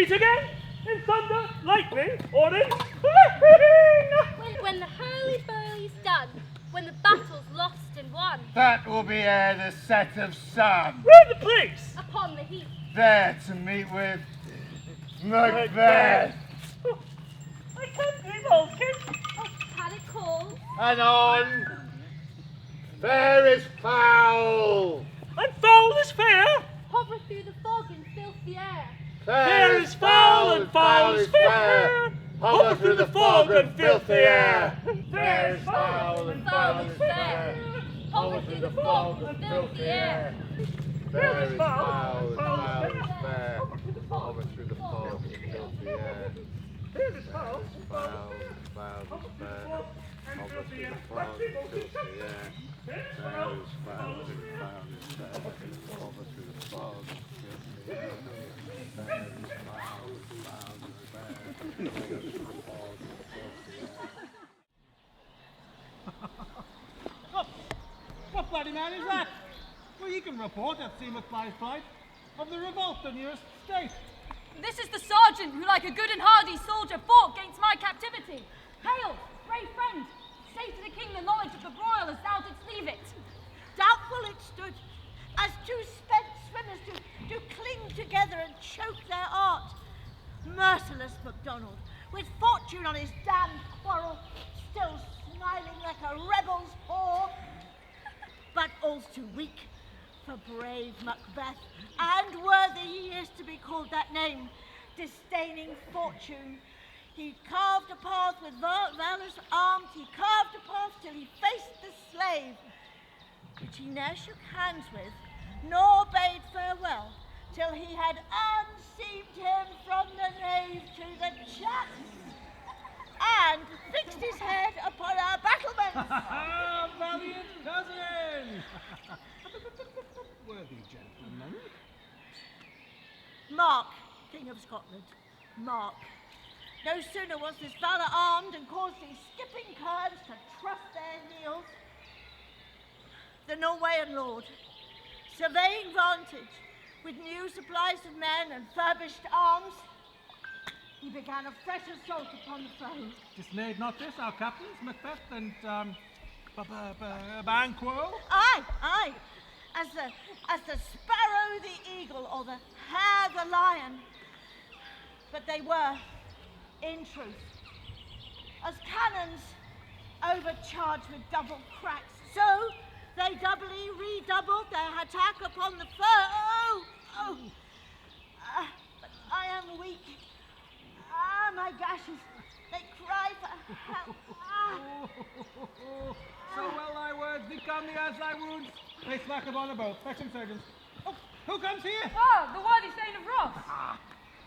meet again in thunder, lightning, or in when the hurly-burly's done, when the battle's lost and won. That will be ere the set of sun. Where the place? Upon the heath. There to meet with Macbeth. Oh, I can't dream of King. Oh, had it called? And on fair is foul. And foul is fair. Hover through the fog in filthy air. Fair is foul and foul is fair. Hover through the fog and filthy air. Fair is foul and foul is fair. Hover through the fog and filthy air. Fair is foul and foul is fair. Hover through the fog and filthy air. Fair is foul and foul is fair. Hover through the fog and filthy air. Fair is foul and foul is fair. Hover through the fog and filthy air. Fair is foul and foul is fair. Hover through the fog and filthy air. What bloody man is that? Well, you can report at Seamus Bly's plight of the revolt the nearest state. This is the sergeant who, like a good and hardy soldier, fought against my captivity. Hail, brave friend! Say to the king the knowledge of the broil as thou didst leave it. Doubtful it stood, as two spent swimmers do cling together and choke their art. Merciless MacDonald, with fortune on his damned quarrel, still smiling like a rebel's whore, but all's too weak for brave Macbeth, and worthy he is to be called that name. Disdaining fortune, he carved a path with valorous arms, he carved a path till he faced the slave, which he ne'er shook hands with, nor bade farewell, till he had unseamed him from the nave to the chest, and fixed his head upon our battlements. Valiant cousin! Worthy gentleman. Mark, King of Scotland, Mark. No sooner was this valour armed and caused these skipping kerns to trust their heels, the Norwegian lord, surveying vantage with new supplies of men and furbished arms, he began a fresh assault upon the foe. Dismayed not this, our captains, Macbeth and Banquo? Aye, as the sparrow the eagle or the hare the lion. But they were, in truth, as cannons overcharged with double cracks. So they doubly redoubled their attack upon the foe. But I am weak. My gashes, they cry for help. So well thy words become me as thy wounds. They slack upon a boat. Fetch him, surgeons. Oh, who comes here? Oh, the worthy Thane of Ross.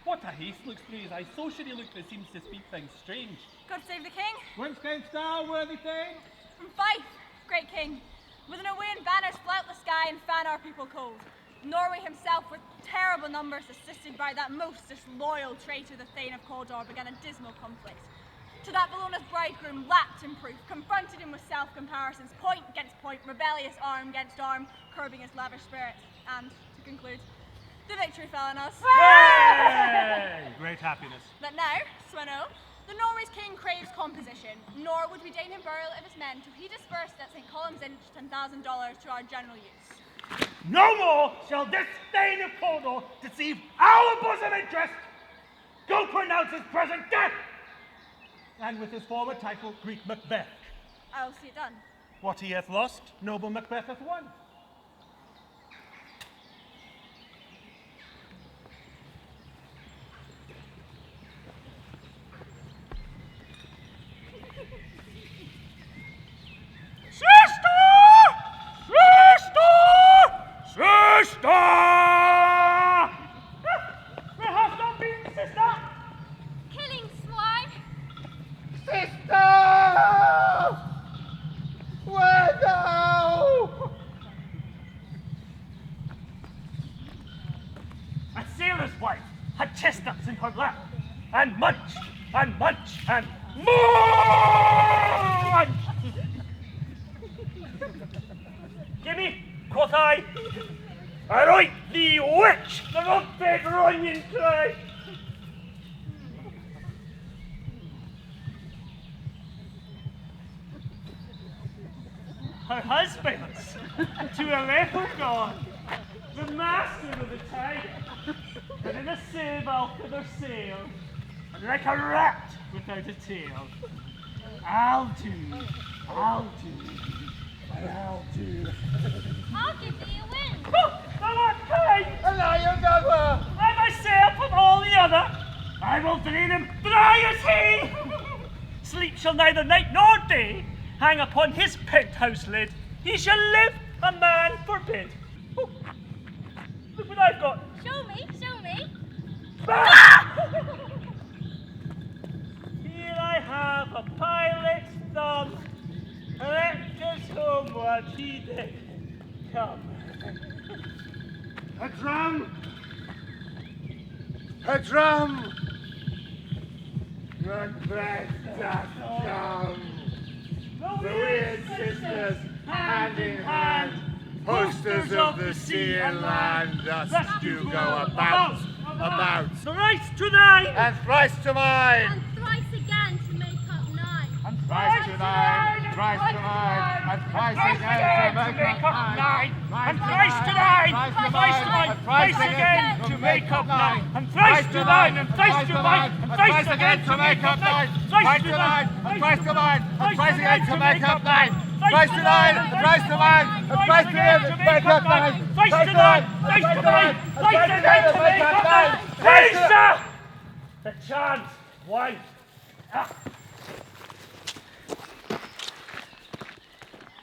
What a haste looks through his eyes. So should he look that seems to speak things strange. God save the king. Whence camest thou, worthy Thane? From Fife, great king. With an Norwegian banners flout the sky and fan our people cold. Norway himself, with terrible numbers, assisted by that most disloyal traitor, the Thane of Cawdor, began a dismal conflict. To that Bellona's bridegroom lapped in proof, confronted him with self-comparisons, point against point, rebellious arm against arm, curbing his lavish spirit. And, to conclude, the victory fell on us. Hey! Great happiness. But now, Sweno, the Norway's king craves composition, nor would we deign him burial of his men till he disbursed at St. Columb's Inch $10,000 to our general use. No more shall this Thane of Cawdor deceive our bosom interest. Go pronounce his present death. And with his former title, Greek Macbeth. I will see it done. What he hath lost, noble Macbeth hath won. Sister! Where hast thou been, sister? Killing swine. Sister! Where thou? A sailor's wife had chestnuts in her lap, and munch, and munch, and munch! Gimme, quoth I, right thee witch, the rug-fed runyon cry. her husbands, to a leper god, the master of the tiger, and in a sail for their sail, and like a rat without a tail. I'll do. I'll give thee a win. Oh, thou art kind! And I am never. I myself and all the other, I will drain him dry as he. Sleep shall neither night nor day hang upon his penthouse lid. He shall live, a man forbid. Oh, look what I've got. Show me, show me. Here I have a pilot's thumb. Let us homeward he did come. A drum! A drum! Macbeth doth come! The weird sisters, hand in hand, posters of the sea and land, thus do go about. Thrice to thine! And thrice to mine! And thrice again to make up 9. And thrice to thine! Thrice to mine! And thrice again to make up 9! And thrice to thine! Thrice to mine! Thrice again to make up 9! And thrice to thine! And thrice to mine! And thrice again to make up 9! Thrice to thine! And thrice to mine! And thrice again to make up 9! Thrice to thine! And thrice to mine! And thrice again to make up 9! Thrice to thine! Thrice to mine! And thrice again to make up 9! Please, the chance, wife.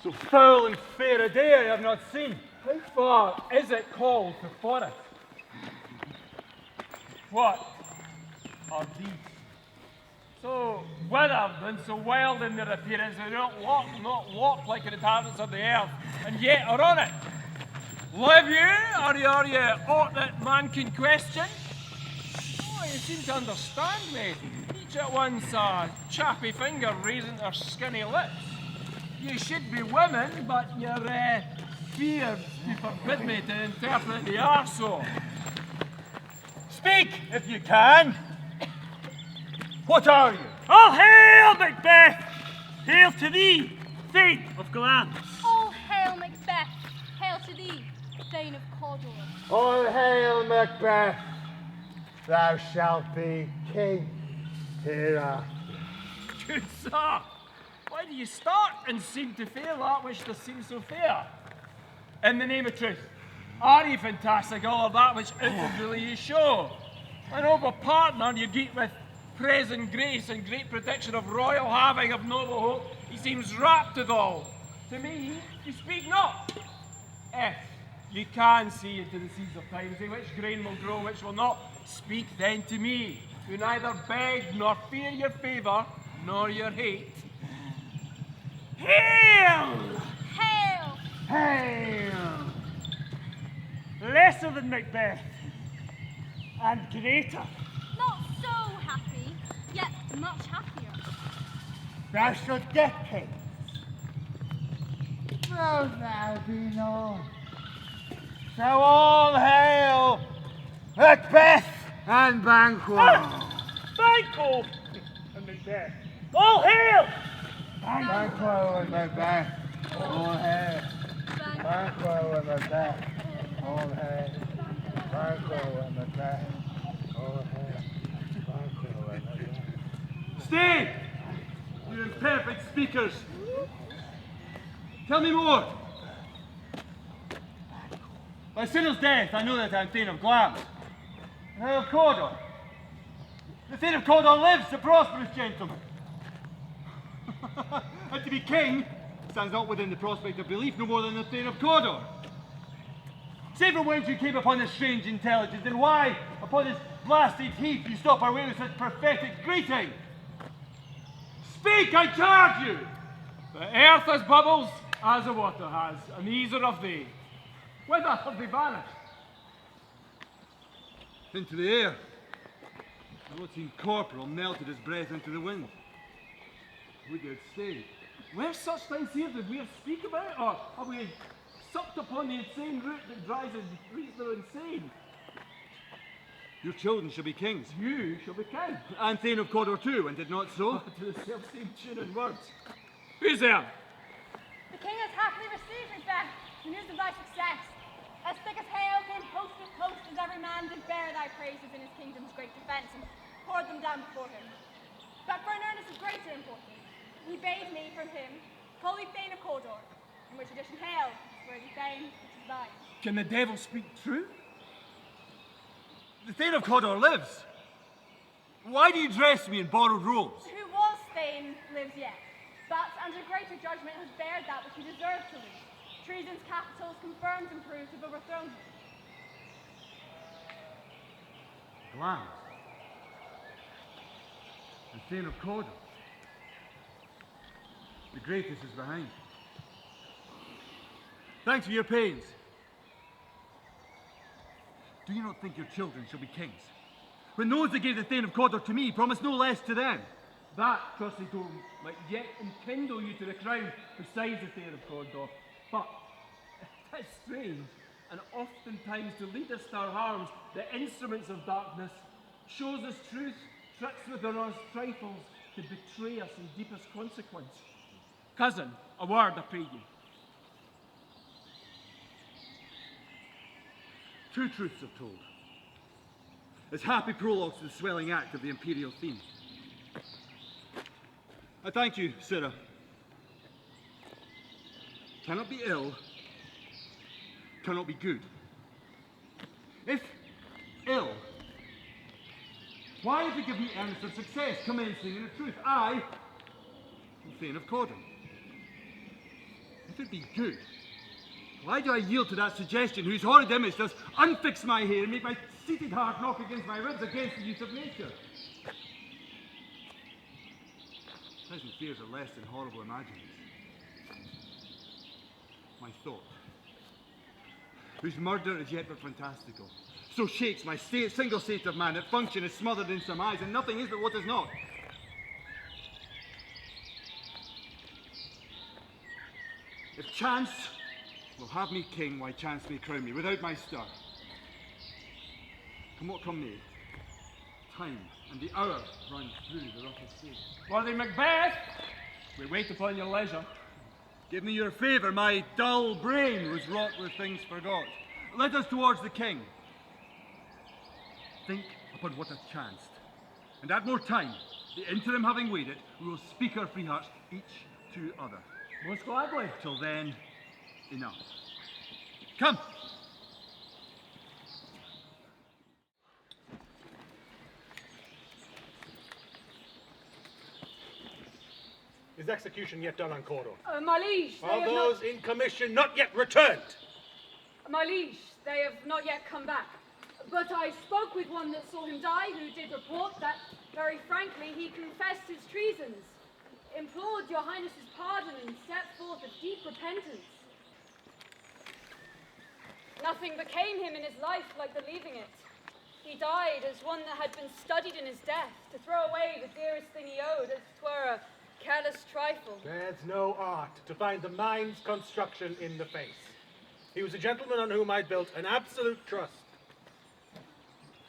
So foul and fair a day I have not seen. How far is it called to forest? What are these? So withered and so wild in their appearance, they don't walk like the inhabitants of the earth, and yet are on it. Live you, or are you aught that man can question? Oh, you seem to understand me. Each at once a chappy finger raising their skinny lips. You should be women, but your fears do forbid me to interpret the arsehole. Speak, if you can. What are you? All hail, Macbeth! Hail to thee, Thane of Glamis! All hail Macbeth. Hail to thee, Thane of Cawdor. All hail, Macbeth! Thou shalt be king hereafter. Good sir, why do you start and seem to fail that which does seem so fair? In the name of truth, are you fantastical or that which outwardly you show? An noble partner you greet with present grace and great prediction of royal having of noble hope, he seems rapt withal. To me, you speak not. If you can see into the seeds of time, say which grain will grow, which will not, speak then to me, who neither beg nor fear your favour, nor your hate. Hail! Hail! Hail! Lesser than Macbeth, and greater. Not so happy, yet much happier. Thou shalt get kings. Will thou be known. So all hail Macbeth and Banquo. Banquo and Macbeth. All hail! Banquo and Macbeth. All hail. Banquo and Macbeth. All hail. Banquo and Macbeth. All hail. Banquo and Macbeth. Stay! You imperfect speakers! Tell me more! By Sinner's death, I know that I'm Thane of Glamis. And I of Cawdor. The Thane of Cawdor lives, the prosperous gentleman. And to be king stands not within the prospect of belief no more than the Thane of Cawdor. Say from whence you came upon this strange intelligence, and why, upon this blasted heath, you stop our way with such prophetic greeting. Speak, I charge you! The earth has bubbles, as the water has, and these are of thee. Whither have they vanished? Into the air. The Lord seen Corporal melted his breath into the wind. Would they had stayed? Where such things here did we speak about, or have we supped upon the insane root that drives us reasoner insane? Your children shall be kings. You shall be king. And Thane of Cawdor too, and did not so? To the self-same tune and words. Who's there? king has happily received Macbeth, the news of thy success. As thick as hail came host with host, as every man did bear thy praises in his kingdom's great defence, and poured them down before him. But for an earnest of greater importance, he bade me from him call thee Thane of Cawdor, in which addition hail, worthy Thane, which is thine. Can the devil speak true? The Thane of Cawdor lives. Why do you dress me in borrowed robes? Who was Thane lives yet, but under greater judgment has bared that which he deserved to lose. Treason's capitals confirmed and proved to have overthrown him. Glad. The Thane of Cawdor. The greatest is behind. Thanks for your pains. Do you not think your children shall be kings? When those that gave the Thane of Cawdor to me promised no less to them. That, trusty Dome, might yet enkindle you to the crown besides the Thane of Cawdor. But it is strange, and oftentimes to lead us to our harms, the instruments of darkness, shows us truth, tricks within us trifles to betray us in deepest consequence. Cousin, a word, I pray you. Two truths are told, as happy prologues to the swelling act of the imperial theme. I thank you, Sirrah. Cannot be ill, cannot be good. If ill, why have you given me earnest of success, commencing in the truth? I am Thane of Cawdor. If it be good, why do I yield to that suggestion whose horrid image does unfix my hair and make my seated heart knock against my ribs against the use of nature? Present fears are less than horrible imaginings. My thought, whose murder is yet but fantastical, so shakes my single state of man that function is smothered in some eyes, and nothing is but what is not. If chance will have me king, why chance may crown me, without my stir. Come what come may, time and the hour run through the ruffled sea. Worthy Macbeth, we wait upon your leisure. Give me your favour, my dull brain was wrought with things forgot. Let us towards the king. Think upon what hath chanced, and at more time, the interim having weighed it, we will speak our free hearts each to other. Most gladly. Till then, enough. Come! Is execution yet done on Cawdor? My liege, they Are have those in commission not yet returned? my liege, they have not yet come back. But I spoke with one that saw him die, who did report that, very frankly, he confessed his treasons, implored your highness's pardon, and set forth a deep repentance. Nothing became him in his life like the leaving it. He died as one that had been studied in his death, to throw away the dearest thing he owed, as 'twere a careless trifle. There's no art to find the mind's construction in the face. He was a gentleman on whom I'd built an absolute trust.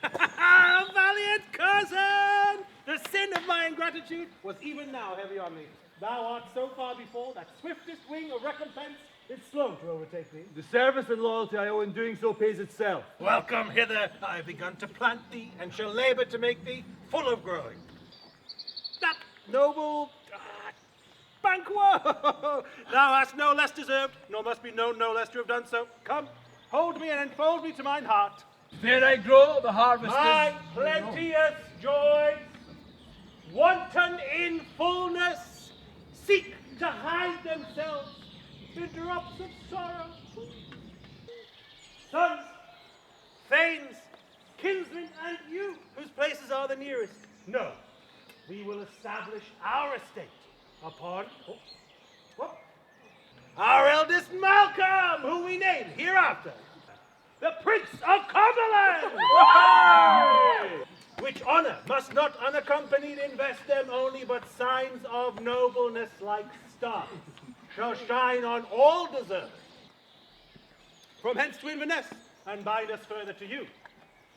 Valiant cousin! The sin of my ingratitude was even now heavy on me. Thou art so far before that swiftest wing of recompense is slow to overtake thee. The service and loyalty I owe in doing so pays itself. Welcome hither. I have begun to plant thee, and shall labour to make thee full of growing. That noble Banquo! Thou hast no less deserved, nor must be known no less to have done so. Come, hold me and enfold me to mine heart. There I grow, the harvest My is... plenteous joys, wanton in fullness, seek to hide themselves in drops of sorrow. Sons, thanes, kinsmen, and you, whose places are the nearest, no, we will establish our estate upon our eldest Malcolm, who we name hereafter the Prince of Cumberland, which honour must not unaccompanied invest them only, but signs of nobleness like stars shall shine on all deserved. From hence to Inverness, and bind us further to you.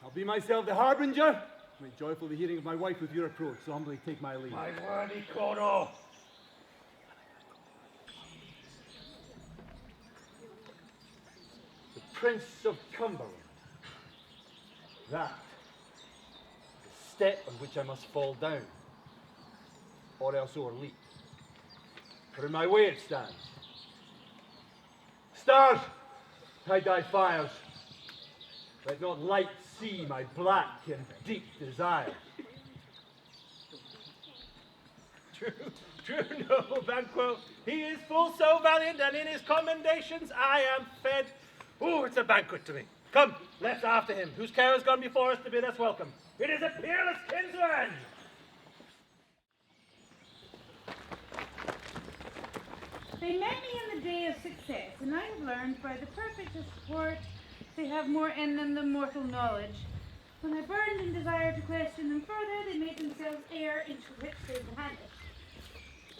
I'll be myself the harbinger. May joyful the hearing of my wife with your approach, so humbly take my leave. My worthy Cawdor. Prince of Cumberland. That is the step on which I must fall down, or else o'erleap. For in my way it stands. Stars, hide thy fires. Let not light see my black and deep desire. True, noble Banquo. He is full so valiant, and in his commendations I am fed. Oh, it's a banquet to me. Come, let's after him, whose care has gone before us to bid us welcome. It is a peerless kinsman. They met me in the day of success, and I have learned by the perfectest sport they have more in them than mortal knowledge. When I burned and desired to question them further, they made themselves air into which they landed.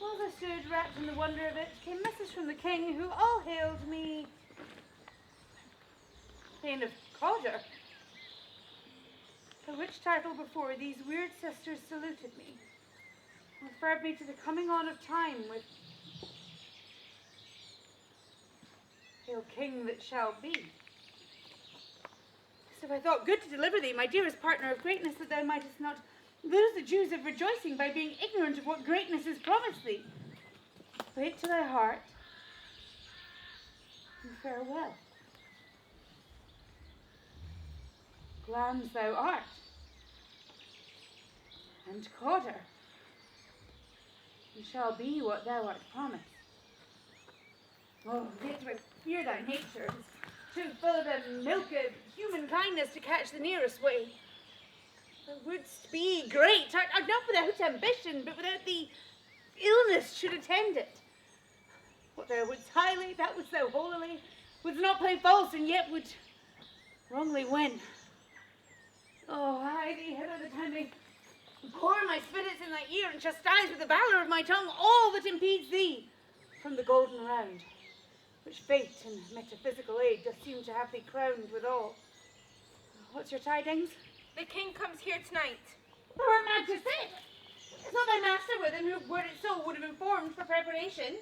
While I stood wrapped in the wonder of it, came message from the king, who all hailed me Thane of Cawdor, by which title before these weird sisters saluted me, and referred me to the coming on of time with Hail King that shall be. So I thought good to deliver thee, my dearest partner of greatness, that thou mightest not lose the Jews of rejoicing by being ignorant of what greatness is promised thee. Wait to thy heart, and farewell. Glamis thou art, and Cawdor, and shall be what thou art promised. Oh, yet do I fear thy nature, is too full of the milk of human kindness to catch the nearest way. Thou wouldst be great, not without ambition, but without the illness should attend it. What thou wouldst highly, that wouldst thou holily, wouldst not play false, and yet would wrongly win. Oh, hide thee hither that I may pour my spirits in thy ear, and chastise with the valour of my tongue all that impedes thee from the golden round, which fate and metaphysical aid doth seem to have thee crowned withal. What's your tidings? The king comes here tonight. Her Majesty! Is not thy master with him, who, were it so, would have informed for preparation?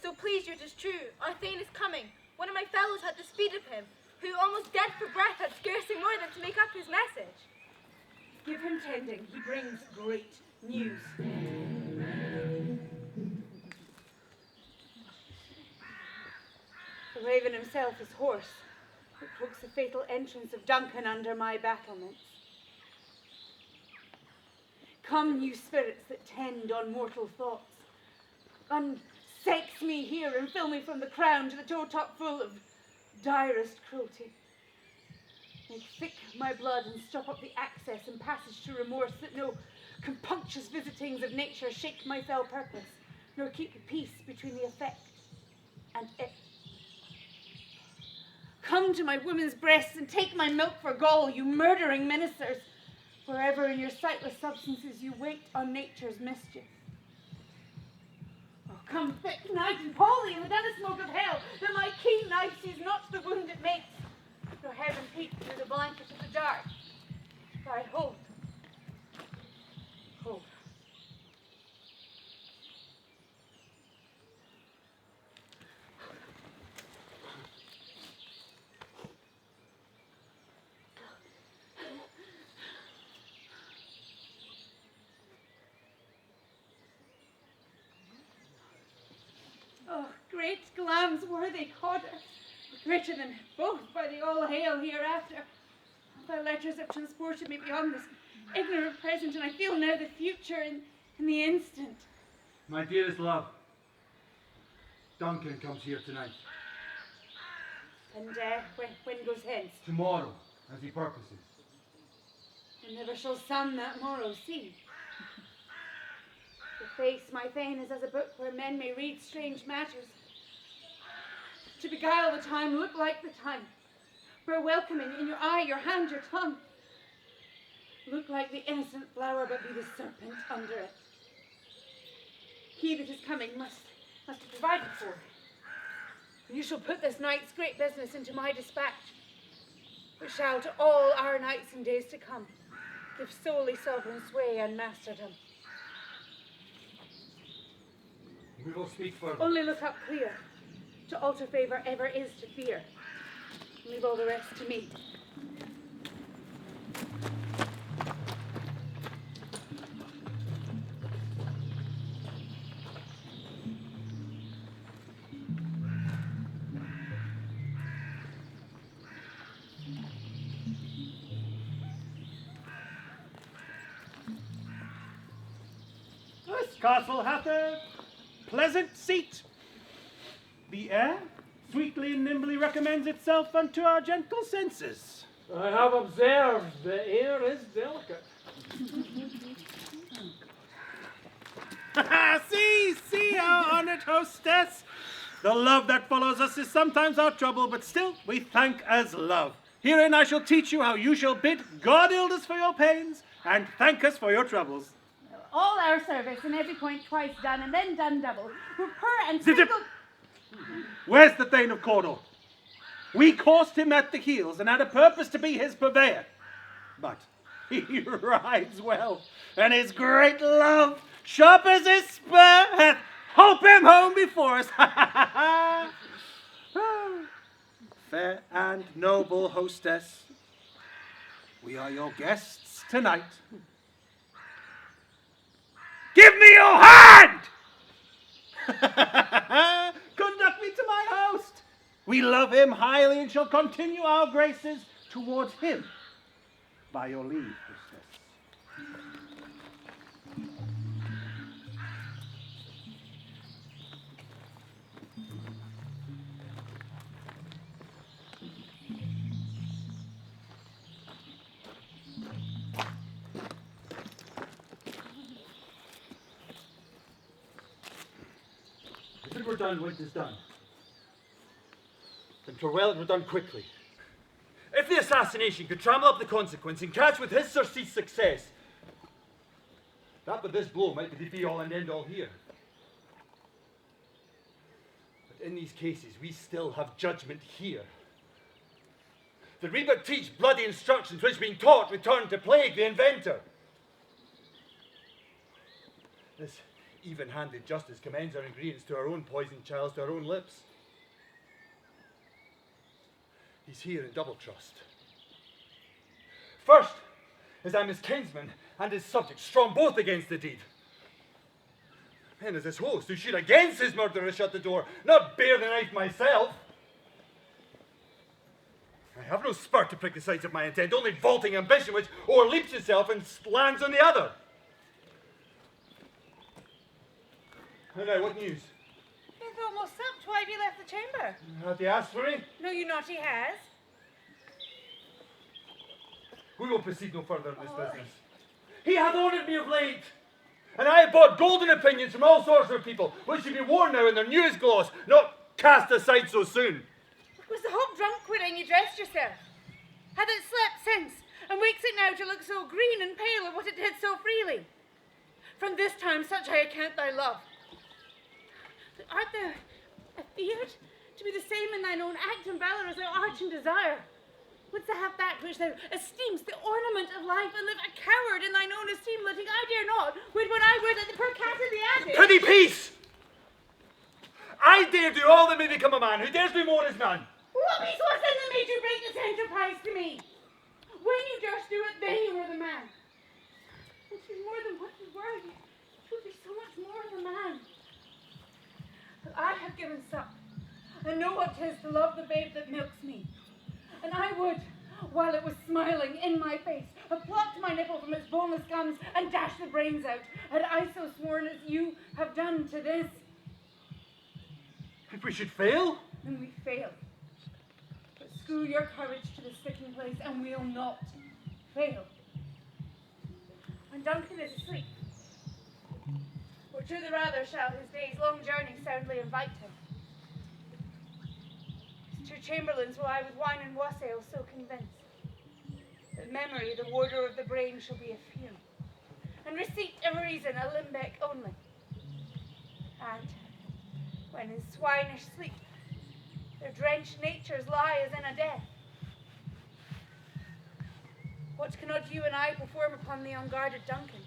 So pleased you, it is true. Our Thane is coming. One of my fellows had the speed of him, who, almost dead for breath, had scarcely more than to make up his message. Give him tending. He brings great news. The raven himself is hoarse, who cloaks the fatal entrance of Duncan under my battlements. Come, you spirits that tend on mortal thoughts, unsex me here and fill me from the crown to the toe-top full of direst cruelty. Make thick my blood and stop up the access and passage to remorse, that no compunctious visitings of nature shake my fell purpose, nor keep the peace between the effect and it. Come to my women's breasts and take my milk for gall, you murdering ministers, wherever in your sightless substances you wait on nature's mischief. Oh, come thick night and Polly in the dense smoke of hell, that my keen knife sees not the wound it makes, nor heaven peep through the blanket of the dark. I hold. Hold. Oh, great Glamis worthy Cawdor, greater than both by the all hail hereafter. Thy letters have transported me beyond this ignorant present, and I feel now the future in the instant. My dearest love, Duncan comes here tonight. And when goes hence? Tomorrow, as he purposes. And never shall sun that morrow see. The face, my Thane, is as a book where men may read strange matters. To beguile the time, look like the time, where welcoming in your eye, your hand, your tongue. Look like the innocent flower, but be the serpent under it. He that is coming must be provided for. You shall put this night's great business into my dispatch, which shall to all our nights and days to come give solely sovereign sway and masterdom. We will speak further. Only look up clear. To alter favour ever is to fear. Leave all the rest to me. This castle hath a pleasant seat. The air sweetly and nimbly recommends itself unto our gentle senses. I have observed the air is delicate. See, our honored hostess. The love that follows us is sometimes our trouble, but still we thank as love. Herein I shall teach you how you shall bid God Ildes for your pains and thank us for your troubles. All our service and every point twice done and then done double. We're per and Zip, zip. single. Where's the Thane of Cawdor? We coursed him at the heels and had a purpose to be his purveyor. But he rides well, and his great love, sharp as his spur, hath holp him home before us. Fair and noble hostess, we are your guests tonight. Give me your hand! Conduct me to my host. We love him highly and shall continue our graces towards him. By your leave, hostess. If it were done when it is done, then 'twere well it were done quickly. If the assassination could trammel up the consequence and catch with his surcease success, that but this blow might be the be-all and end-all here. But in these cases, we still have judgment here. Did we but teach bloody instructions which being taught return to plague the inventor? This even-handed justice commends our ingredients to our own poisoned chalice, to our own lips. He's here in double trust. First, as I'm his kinsman and his subject, strong both against the deed. Then as his host, who should against his murderer shut the door, not bear the knife myself. I have no spur to prick the sights of my intent, only vaulting ambition which o'erleaps itself and lands on the other. And now, what news? He's almost supped. Why have you left the chamber? Hath he asked for me? No, you naughty has. We will proceed no further in this business. He hath honoured me of late, and I have bought golden opinions from all sorts of people, which should be worn now in their newest gloss, not cast aside so soon. Was the hop drunk when you dressed yourself? Had it slept since, and wakes it now to look so green and pale of what it did so freely? From this time such I account thy love. But art thou afeard to be the same in thine own act and valour as thou art in desire? Wouldst thou have that which thou esteem'st the ornament of life, and live a coward in thine own esteem, letting I dare not, would when I would, that the poor cat in the attic? Prithee, peace! I dare do all that may become a man, who dares do more is none. What peace was in that made you break this enterprise to me? When you durst do it, then you were the man. And to be more than what you were, you would be so much more the man. But I have given suck, and know what 'tis to love the babe that milks me. And I would, while it was smiling in my face, have plucked my nipple from its boneless gums and dashed the brains out, had I so sworn as you have done to this. If we should fail? And we fail. But screw your courage to the sticking place, and we'll not fail. When Duncan is asleep, or to the rather shall his day's long journey soundly invite him. His two chamberlains will I with wine and wassail so convince, that memory, the warder of the brain, shall be a few, and receipt of reason a limbeck only. And when in swinish sleep their drenched natures lie as in a death, what cannot you and I perform upon the unguarded Duncan?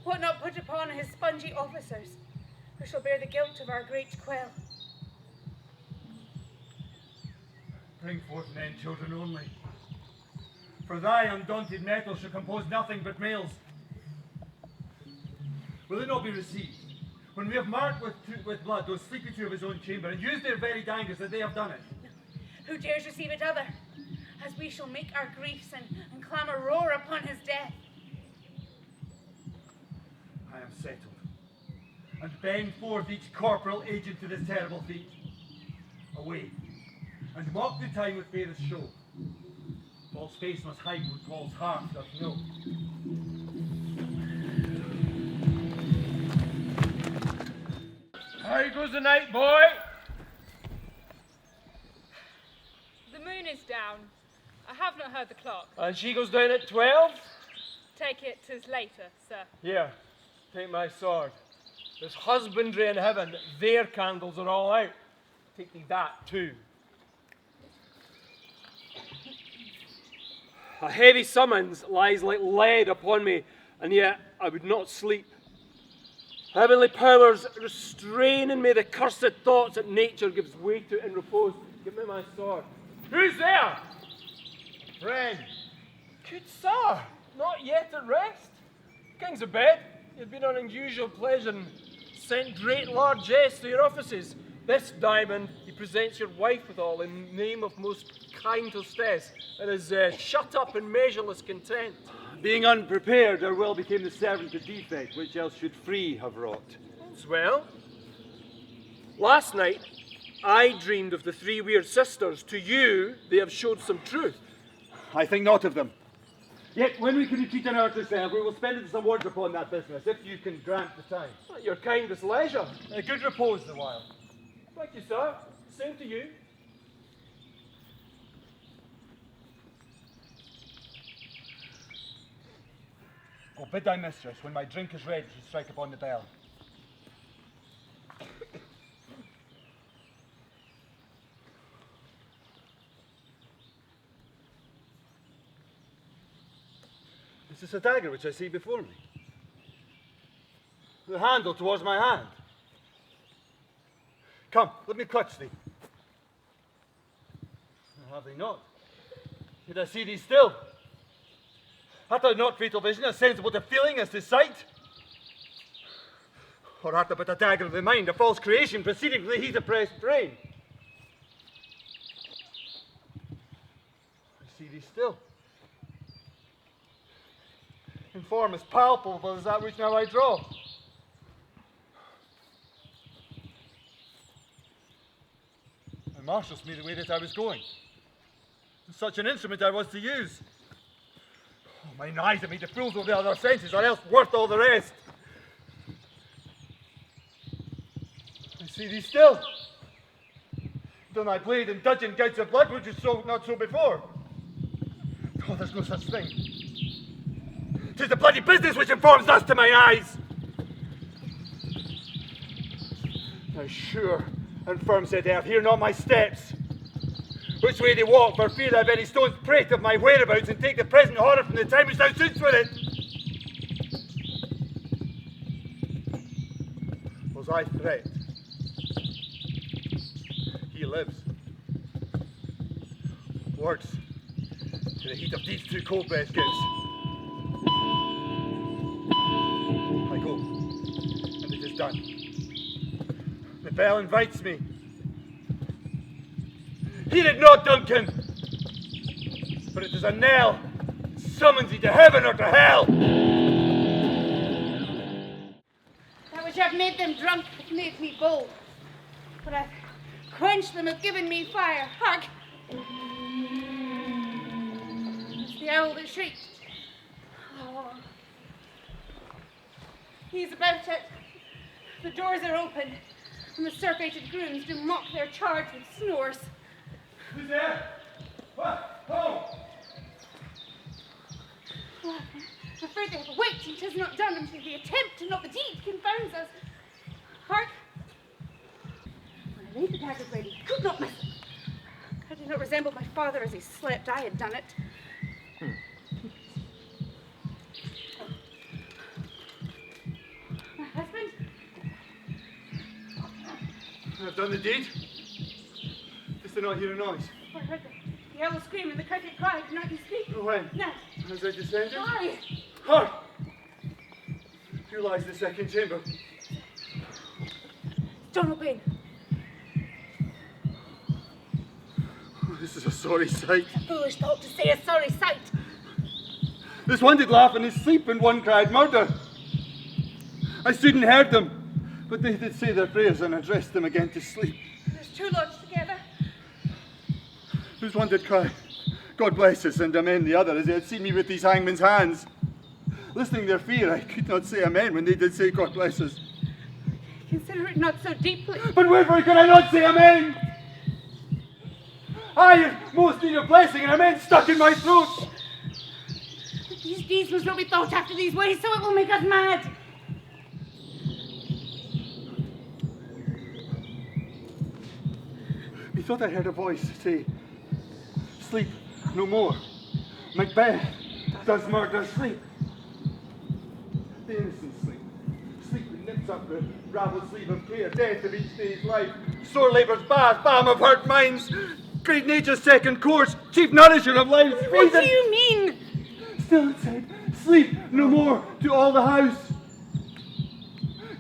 What not put upon his spongy officers, who shall bear the guilt of our great quell? Bring forth men, children only. For thy undaunted mettle shall compose nothing but males. Will it not be received, when we have marked with blood those sleepy two of his own chamber, and used their very dangers that they have done it? Who dares receive it other, as we shall make our griefs and clamour roar upon his death? I am settled, and bend forth each corporal agent to this terrible feat. Away, and mock the time with fairest show. False face must hide what false heart doth know. How goes the night, boy? The moon is down. I have not heard the clock. And she goes down at 12? Take it 'tis later, sir. Here, take my sword. There's husbandry in heaven. Their candles are all out. Take thee that too. A heavy summons lies like lead upon me, and yet I would not sleep. Heavenly powers restrain in me the cursed thoughts that nature gives way to in repose. Give me my sword. Who's there? Friend! Good sir, not yet at rest. King's abed. You've been on unusual pleasure and sent great largesse to your offices. This diamond he presents your wife withal in the name of most kind hostess, and is shut up in measureless content. Being unprepared, our will became the servant of defect, which else should free have wrought. As well. Last night, I dreamed of the three weird sisters. To you, they have showed some truth. I think not of them. Yet, when we can retreat in our ourselves, we will spend some words upon that business, if you can grant the time. At your kindest leisure. A good repose the while. Thank you, sir. Same to you. Go bid thy mistress, when my drink is ready, to strike upon the bell. Is this a dagger which I see before me? The handle towards my hand. Come, let me clutch thee. Have thee not? Did I see thee still? Art thou not fatal vision, as sensible to feeling as to sight? Or art thou but a dagger of the mind, a false creation proceeding from the heat oppressed brain? I see thee still. In form as palpable as that which now I draw. Thou marshalst me the way that I was going. And such an instrument I was to use. Oh, mine eyes have made the fools of the other senses, or else worth all the rest. I see thee still. Though my blade and dudgeon gouts of blood, which is not so before. Oh, there's no such thing. 'Tis the bloody business which informs thus to my eyes. Now sure and firm said earth, hear not my steps. Which way they walk, for fear thy very stones prate of my whereabouts, and take the present horror from the time which thou suits with it. Was I threat? He lives. Words to the heat of these two cold breath gives. I go, and it is done. The bell invites me. Heed it not, Duncan, for it is a knell that summons thee to heaven or to hell. That which I've made them drunk hath made me bold, but I've quenched them, have given me fire. Hark! It's the owl that shrieked. Oh. He's about it. The doors are open, and the surfeited grooms do mock their charge with snores. Who's there? What? Home! Oh, I'm afraid they have awaked, and 'tis not done until the attempt and not the deed confounds us. Hark! When I laid the daggers ready, I could not miss it. I did not resemble my father as he slept. I had done it. My husband? I've done the deed. Just to not hear a noise. I heard them. The owl screamed and the cricket cried, and I can speak. When? Now. As I descended? Aye. Hark! Here lies the second chamber. Donald Payne. Oh, this is a sorry sight. Foolish thought to say a sorry sight. This one did laugh in his sleep, and one cried murder. I stood and heard them, but they did say their prayers and addressed them again to sleep. There's two lodged together. There's one did cry, God bless us, and amen the other, as they had seen me with these hangman's hands. Listening their fear, I could not say amen when they did say God bless us. Consider it not so deeply. But wherefore could I not say amen? I most need a blessing, and amen stuck in my throat. But these deeds must not be thought after these ways, so it will make us mad. Methought I heard a voice say, sleep no more. Macbeth does murder sleep. The innocent sleep. Sleep that nips up the ravelled sleeve of care, death of each day's life, sore labour's bath, balm of hurt minds, great nature's second course, chief nourisher of life's feet. What do you mean? Still it said, sleep no more to all the house.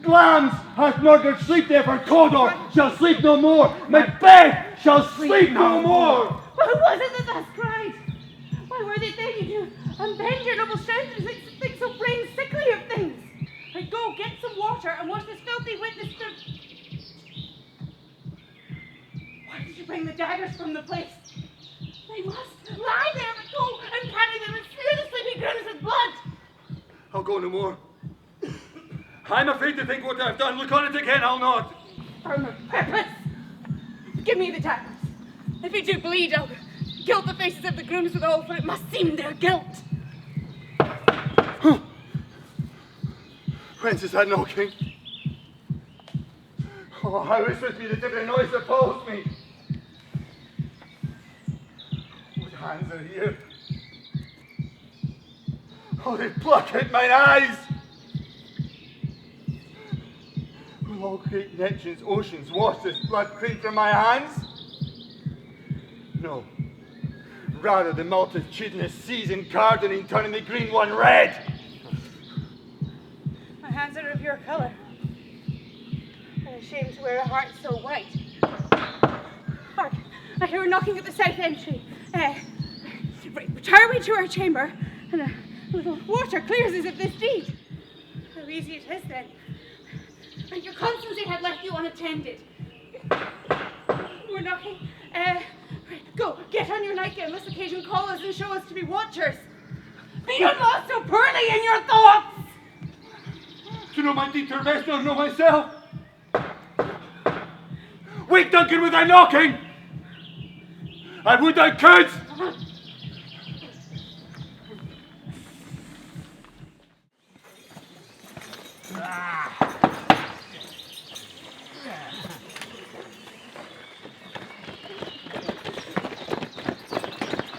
Glamis hath murdered sleep, therefore Cawdor shall sleep no more. Macbeth shall sleep no more. Who was it that thus cried? Why were they begging you? Unbend your noble strength and think so brain sickly of things. Right, go, get some water and wash this filthy witness to... Why did you bring the daggers from the place? They must lie there, but go and carry them and smear the sleeping Grims with blood. I'll go no more. I'm afraid to think what I've done. Look on it again, I'll not. Firm of purpose. Give me the daggers. If you do bleed, I'll gild the faces of the grooms with all, for it must seem their guilt. Whence is that knocking? Oh, how is with me the different noise appalls me? What hands are here? Oh, they pluck at mine eyes! Will all great Neptune's oceans wash this blood clean from my hands? No. Rather the multitudinous seas in gardening turning the green one red. My hands are of your colour. I'm ashamed to wear a heart so white. Hark, I hear a knocking at the south entry. Retire we to our chamber, and a little water clears us of this deed. How easy it is then. And your constancy had left you unattended. We're knocking. Go, get on your nightgown, lest occasion call us and show us to be watchers. Be not lost so poorly in your thoughts! To know my deed to best not know myself. Wake, Duncan, with thy knocking! I would thou couldst!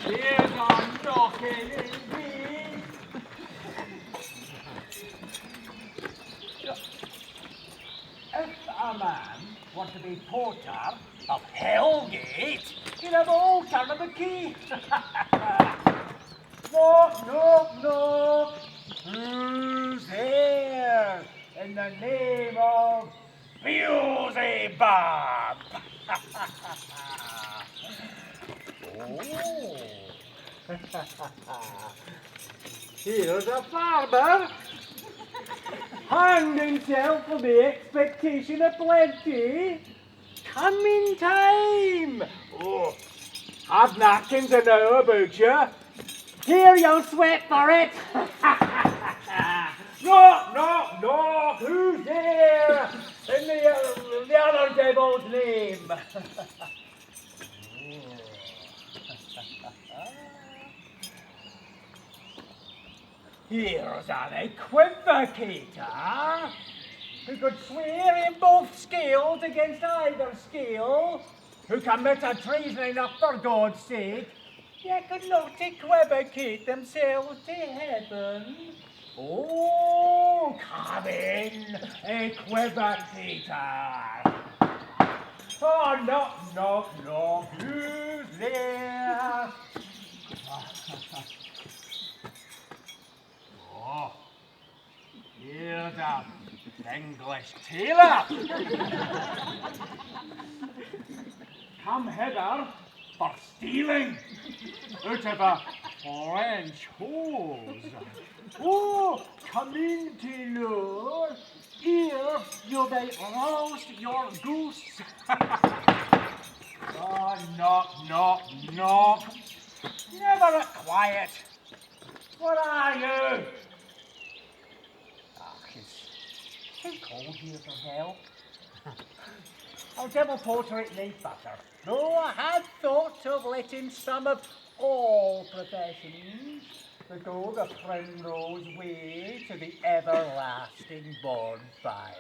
Here's our knocking indeed. If a man were to be porter of Hellgate, he'd have all turn of the key. Knock, knock, knock. Who's here? In the name of Beelzebub. Oh. Here's a farmer, hanged himself for the expectation of plenty. Come in time. Oh, I've nothing to know about you. Here, you'll sweat for it. Knock, knock, knock. Who's there? In the other devil's name. Here's an equivocator who could swear in both scales against either scale, who commit a treason enough for God's sake, yet could not equivocate themselves to heaven. Oh, come in, equivocator. Oh, knock, knock, knock. Who's there. Oh, here's a English tailor. Come hither for stealing out of a French hose. Oh, come in, tailor. Here you may roast your goose. Oh, knock, knock, knock. Never a quiet. What are you? Ah, it's too cold here for hell. I'll devil portrait no butter. Though I had thought of letting some of all professions to go the primrose way to the everlasting bonfire.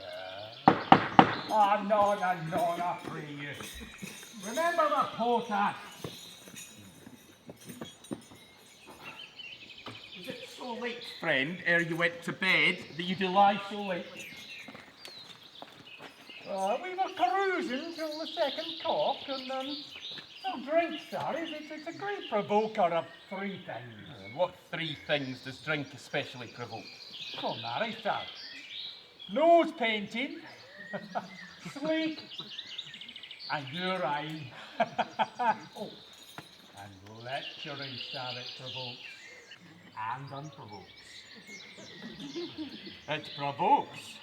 Ah, nona, nona, pray you. Remember the potash. Is it so late, friend, ere you went to bed, that you do lie so late? We were carousing till the second cock, and no drink, sir. It's a great provoker of three things. What three things does drink especially provoke? Oh, marry, sir. Nose painting, sleep, and urine. Oh, and lecturing, sir, it provokes. And unprovokes. It provokes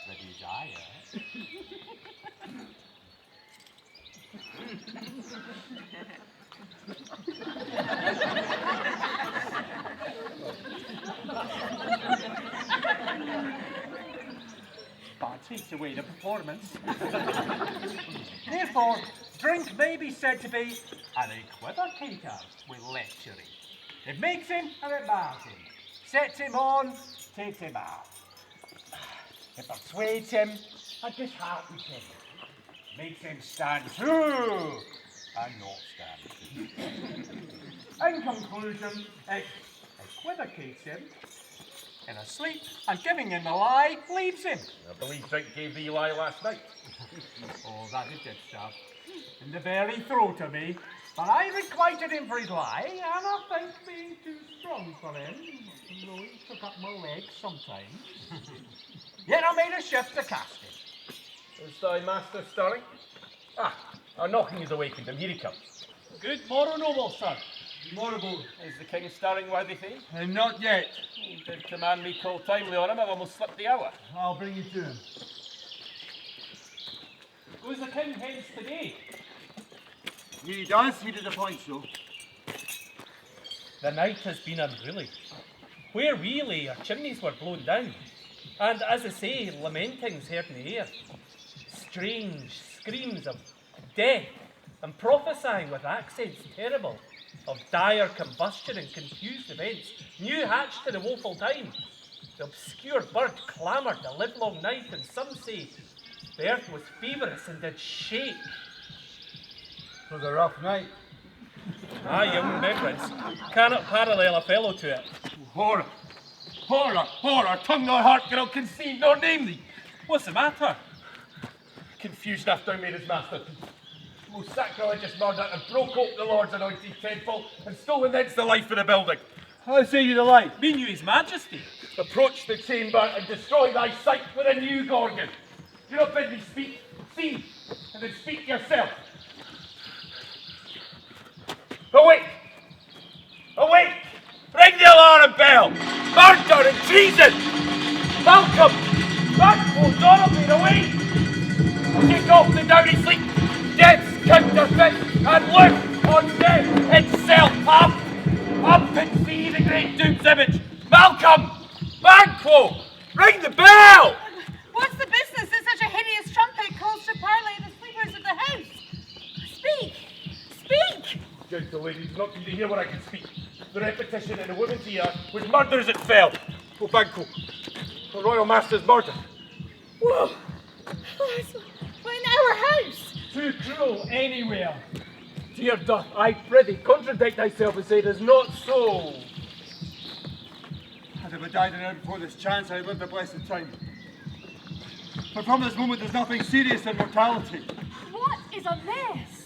the desire. Bad takes away the performance. Therefore, drink may be said to be an equivocator with lecturing. It makes him and it mars him. Sets him on, takes him out. It persuades him and disheartens him. Makes him stand true and not stand true. In conclusion, it equivocates him. In a sleep and giving him the lie, leaves him. I believe drink gave thee lie last night. Oh, that it did, sir. In the very throat of me. But I requited him for his lie, and I think being too strong for him, though he took up my legs sometimes. Yet I made a shift to cast him. Is thy master stirring? Ah, our knocking has awakened him. Here he comes. Good morrow, noble sir. Morrow. Is the king stirring, worthy thing? Not yet. He did command me call timely on him. I've almost slipped the hour. I'll bring you to him. Goes the king hence today? He does, he did appoint so. The night has been unruly. Where we lay, our chimneys were blown down, and as I say, lamentings heard in the air. Strange screams of death, and prophesying with accents terrible, of dire combustion and confused events, new hatched to the woeful time. The obscure bird clamoured the livelong night, and some say the earth was feverish and did shake. It was a rough night. Young remembrance cannot parallel a fellow to it. Horror, horror, horror, tongue nor heart cannot conceive nor name thee. What's the matter? Confusion hath thou made his masterpiece. Most sacrilegious murder, and broke ope the Lord's anointed temple, and stolen thence the life of the building. How say you the light? Mean you his majesty? Approach the chamber and destroy thy sight with a new gorgon. Do not bid me speak, see, and then speak yourself. Awake! Awake! Ring the alarm bell! Murder and treason! Malcolm! Backbone, Dorothy, awake! Take off the downy sleep! Death's counterfeit, and look on death itself! Up and see the great Duke's image! Malcolm! Banquo! Ring the bell! What's the business that such a hideous trumpet calls to parley the sleepers of the house? Speak! Speak! Gentle lady, do not need to hear what I can speak. The repetition in a woman's ear was murder as it fell. Oh, Banquo, the royal master's murder. Whoa! We're in our house! Too cruel anywhere. Dear doth, I prithee, contradict thyself and say it is not so. Had I died an hour before this chance, I had lived a blessed time. But from this moment, there's nothing serious in mortality. What is amiss?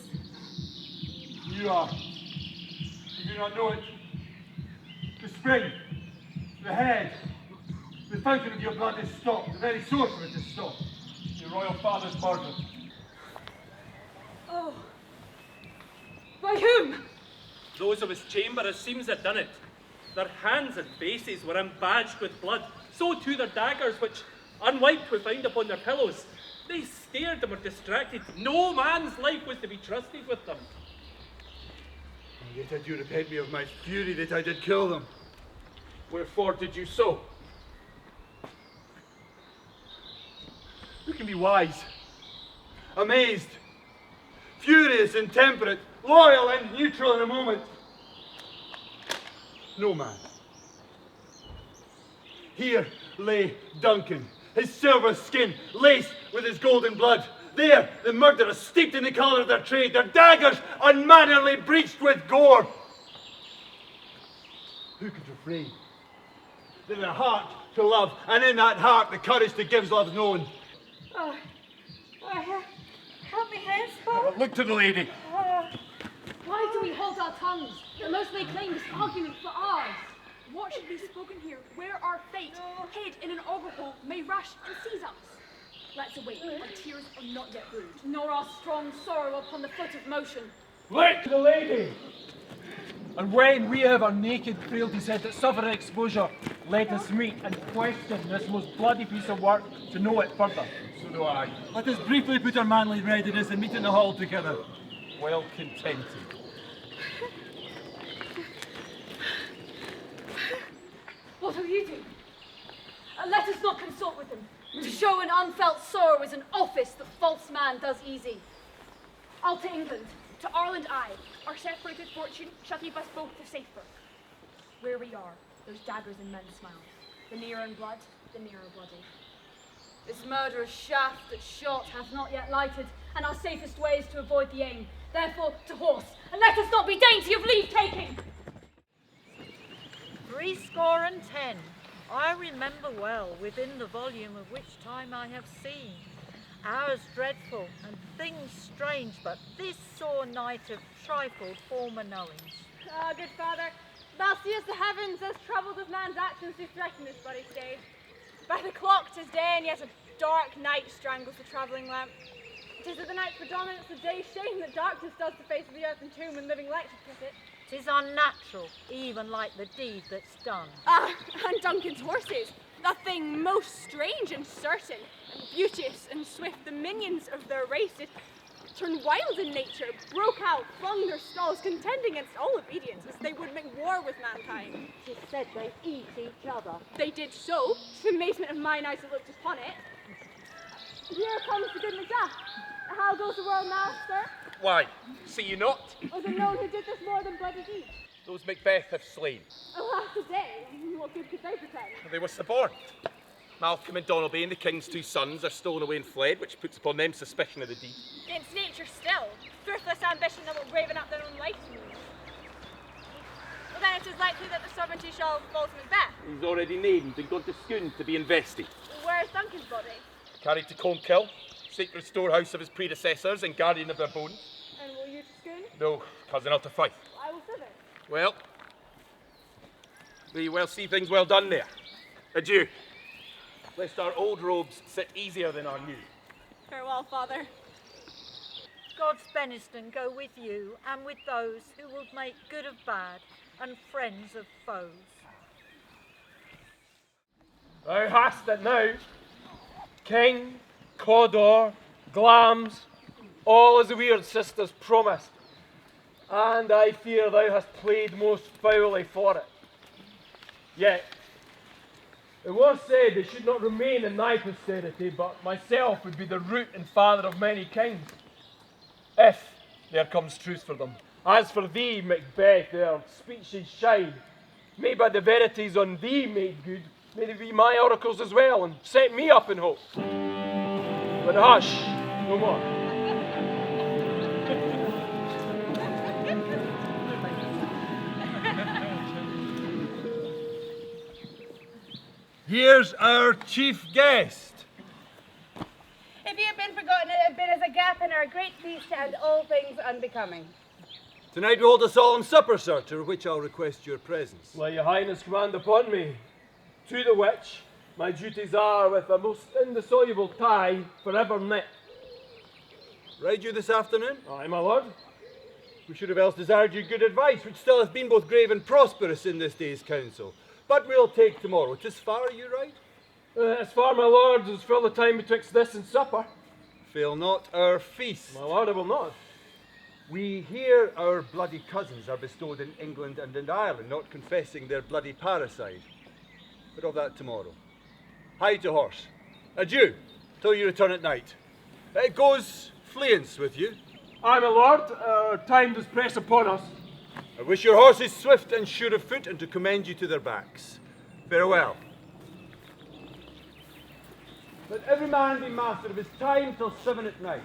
You are. You do not know it. The spring, the head, the fountain of your blood is stopped. The very source of it is stopped. Your royal father's murder. Oh. By whom? Those of his chamber, as seems had done it. Their hands and faces were embadged with blood, so too their daggers, which, unwiped, we found upon their pillows. They stared and were distracted. No man's life was to be trusted with them. And yet I do repent me of my fury that I did kill them. Wherefore did you so? Who can be wise, amazed, furious, intemperate, loyal and neutral in a moment? No man. Here lay Duncan, his silver skin laced with his golden blood. There, the murderers steeped in the colour of their trade, their daggers unmannerly breached with gore. Who could refrain? Then a heart to love, and in that heart the courage that gives love known. Help me hence, Father. Look to the lady. Why do we hold our tongues? The most may claim this argument for ours. What should be spoken here? Where our fate, hid in an auger hole, may rush and seize us? Let's await. Our tears are not yet brewed, nor our strong sorrow upon the foot of motion. Look to the lady! And when we have our naked frailties head that suffer exposure, let us meet and question this most bloody piece of work to know it further. So do I. Let us briefly put our manly readiness and meet in the hall together. Well contented. What will you do? Let us not consort with him. To show an unfelt sorrow is an office the false man does easy. I'll to England. To Ireland I, our separated fortune shall keep us both the safer. Where we are, those daggers in men's smiles. The nearer in blood, the nearer bloody. This murderous shaft that shot hath not yet lighted, and our safest way is to avoid the aim. Therefore, to horse, and let us not be dainty of leave-taking. 70. I remember well, within the volume of which time I have seen. Hours dreadful, and things strange, but this sore night of trifled former knowings. Ah, good father, thou seest the heavens as troubled as man's actions do threaten this bloody stage. By the clock 'tis day, and yet a dark night strangles the travelling lamp. 'Tis at the night's predominance the day's shame that darkness does the face of the earth and tomb, and living light should kiss it. 'Tis unnatural, even like the deed that's done. Ah, and Duncan's horses, a thing most strange and certain, and beauteous and swift, the minions of their race did turn wild in nature, broke out, flung their stalls, contending against all obedience, as they would make war with mankind. 'Tis said they eat each other. They did so, to the amazement of mine eyes that looked upon it. Here comes the good Macbeth. How goes the world now, sir? Why, see you not? Was it known who did this more than bloody deed? Those Macbeth have slain. Alas, today, what good could they pretend? They were suborned. Malcolm and Donalbain and the king's 2 sons are stolen away and fled, which puts upon them suspicion of the deed. Against nature still, thriftless ambition that will braven up their own life. Well, then it is likely that the sovereignty shall fall to Macbeth. He's already named and gone to Scone to be invested. Where is Duncan's body? Carried to Colmkill, sacred storehouse of his predecessors and guardian of their bones. And will you to Scone? No, cousin out to Fife. I will thither. Well, we will see things well done there. Adieu. Lest our old robes sit easier than our new. Farewell, father. God's benison go with you and with those who will make good of bad and friends of foes. Thou hast it now. King, Cawdor, Glamis, all as the weird sisters promised. And I fear thou hast played most foully for it. Yet, it was said they should not remain in thy posterity, but myself would be the root and father of many kings, if there comes truth for them. As for thee, Macbeth, their speeches shine. May by the verities on thee made good, may they be my oracles as well, and set me up in hope. But hush, no more. Here's our chief guest. If you have been forgotten, it had been as a gap in our great feast and all things unbecoming. Tonight we hold a solemn supper, sir, to which I'll request your presence. Will your highness command upon me, to the which my duties are with a most indissoluble tie forever knit. Ride you this afternoon? Aye, my lord. We should have else desired you good advice, which still hath been both grave and prosperous in this day's council. But we'll take tomorrow. 'Tis far you ride? As far, my lord, as fill the time betwixt this and supper. Fail not our feast. My lord, I will not. We hear our bloody cousins are bestowed in England and in Ireland, not confessing their bloody parricide. But of that tomorrow. Hie to horse. Adieu, till you return at night. It goes fleance with you. Aye, my lord, time does press upon us. I wish your horses swift and sure of foot, and to commend you to their backs. Farewell. Let every man be master of his time till 7 at night.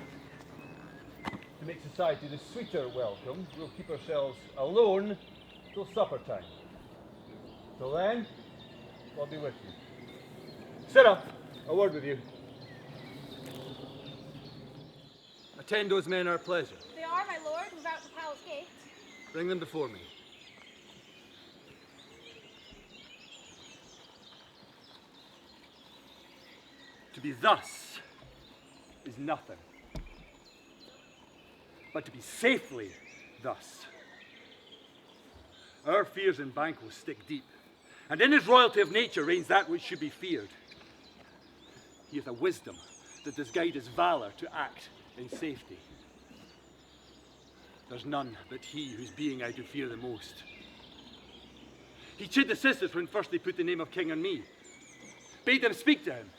To make society the sweeter welcome, we'll keep ourselves alone till supper time. Till then, I'll be with you. Sit up, a word with you. Attend those men our pleasure. They are, my lord, without the palace gate. Bring them before me. To be thus is nothing, but to be safely thus. Our fears in Banquo stick deep, and in his royalty of nature reigns that which should be feared. He hath a wisdom that does guide his valour to act in safety. There's none but he whose being I do fear the most. He chid the sisters when first they put the name of king on me, bade them speak to him,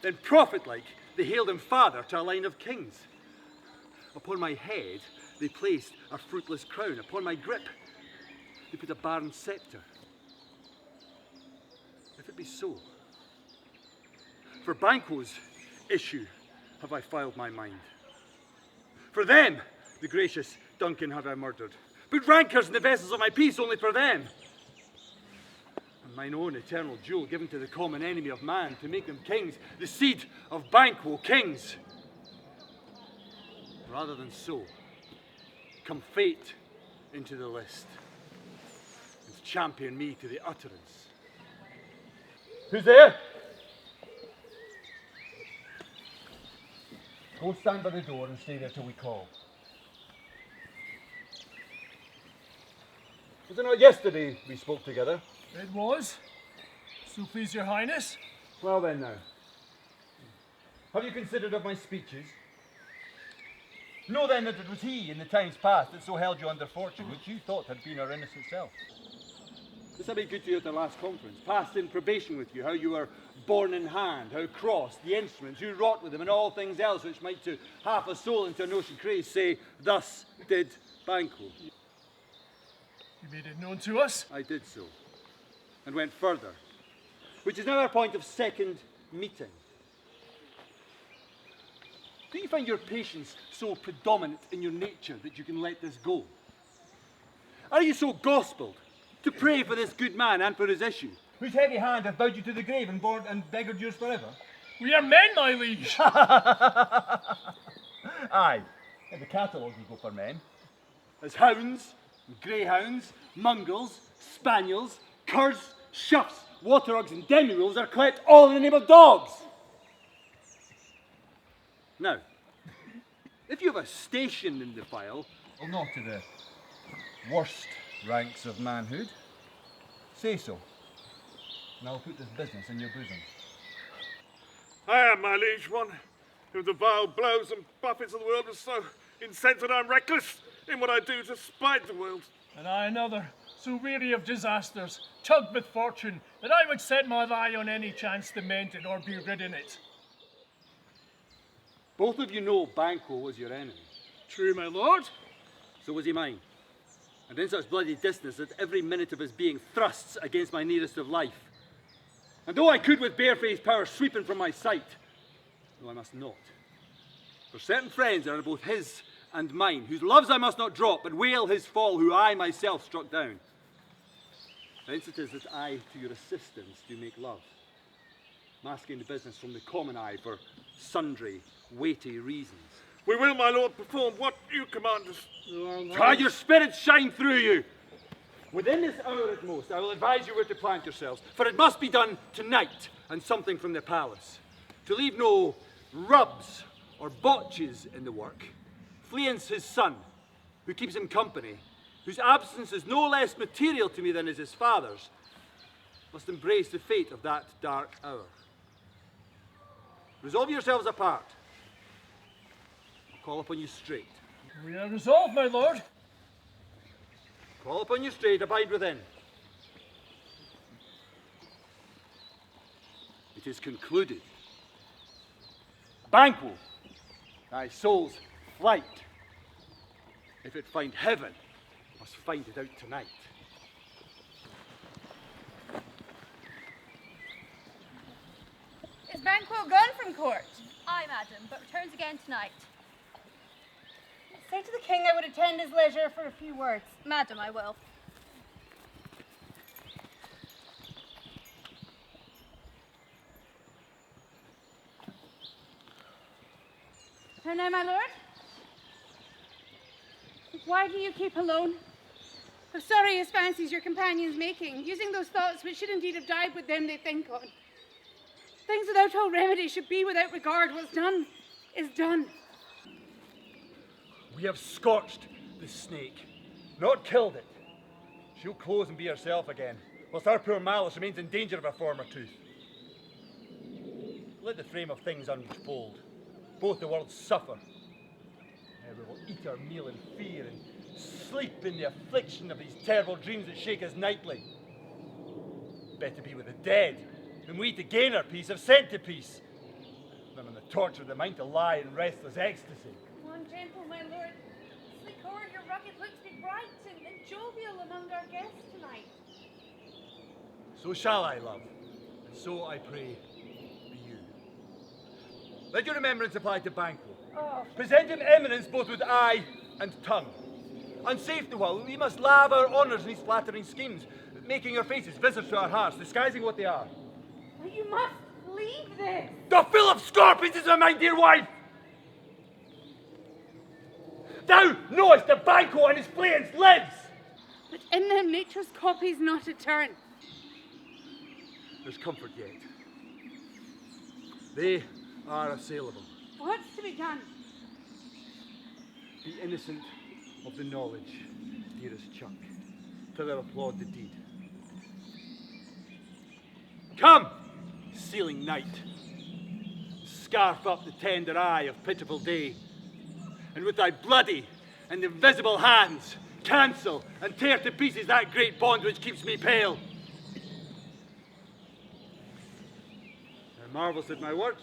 then prophet-like they hailed him father to a line of kings. Upon my head they placed a fruitless crown, upon my grip they put a barren sceptre. If it be so, for Banquo's issue have I filed my mind. For them, the gracious Duncan have I murdered. Put rancours in the vessels of my peace only for them. And mine own eternal jewel given to the common enemy of man to make them kings, the seed of Banquo kings. Rather than so, come fate into the list and champion me to the utterance. Who's there? Go stand by the door and stay there till we call. Was it not yesterday we spoke together? It was. So please your highness. Well then now. Have you considered of my speeches? Know then that it was he in the times past that so held you under fortune, which you thought had been our innocent self. This had been good to you at the last conference, passed in probation with you, how you were borne in hand, how crossed, the instruments, you wrought with them, and all things else which might to half a soul into a notion craze say, thus did Banquo. You made it known to us? I did so, and went further, which is now our point of second meeting. Do you find your patience so predominant in your nature that you can let this go? Are you so gospelled to pray for this good man and for his issue, whose heavy hand hath bowed you to the grave and bored and beggared yours forever? We are men, my liege. Aye, in the catalogue you go for men. As hounds, greyhounds, mongrels, spaniels, curs, shuffs, waterhogs and demi-mules are clept all in the name of dogs. Now, if you have a station in the file, well, not to the worst ranks of manhood, say so, and I'll put this business in your bosom. I am, my liege, one who the vile blows and buffets of the world is so insensate I'm reckless in what I do to spite the world. And I another, so weary of disasters, tugged with fortune, that I would set my eye on any chance to mend it or be rid in it. Both of you know Banquo was your enemy. True, my lord. So was he mine. And in such bloody distance that every minute of his being thrusts against my nearest of life. And though I could with barefaced power sweep him from my sight, though I must not. For certain friends are both his and mine, whose loves I must not drop, but wail his fall, who I myself struck down. Hence it is that I to your assistance do make love, masking the business from the common eye for sundry weighty reasons. We will, my lord, perform what you command us. Try your spirit shine through you. Within this hour at most, I will advise you where to plant yourselves, for it must be done tonight, and something from the palace. To leave no rubs or botches in the work, Fleance his son, who keeps him company, whose absence is no less material to me than is his father's, must embrace the fate of that dark hour. Resolve yourselves apart. I'll call upon you straight. We are resolved, my lord. Call upon you straight, abide within. It is concluded. Banquo, thy soul's flight, if it find heaven, must find it out tonight. Is Banquo gone from court? Aye, madam, but returns again tonight. Say to the king I would attend his leisure for a few words. Madam, I will. How now, my lord? Why do you keep alone? How sorry his fancies your companions making, using those thoughts which should indeed have died with them they think on. Things without all remedy should be without regard. What's done is done. We have scorched the snake, not killed it. She'll close and be herself again, whilst our poor malice remains in danger of a former tooth. Let the frame of things unfold. Both the worlds suffer. Now we will eat our meal in fear and sleep in the affliction of these terrible dreams that shake us nightly. Better be with the dead than we to gain our peace have sent to peace, than on the torture of the mind to lie in restless ecstasy. One gentle, my lord. Sleek o'er your rugged looks be bright and jovial among our guests tonight. So shall I, love, and so I pray be you. Let your remembrance apply to Banquo. Oh. Present him eminence both with eye and tongue. Unsafe the while, we must lave our honours in these flattering schemes, making our faces visitors to our hearts, disguising what they are. You must leave this. The fill of scorpions is my dear wife! Thou knowest that Banquo and his Fleance lives! But in them nature's copy's not a turn. There's comfort yet. They are assailable. What's to be done? Be innocent of the knowledge, dearest Chuck, till I applaud the deed. Come, sealing night, scarf up the tender eye of pitiful day, and with thy bloody and invisible hands cancel and tear to pieces that great bond which keeps me pale. Thou marvels at my words,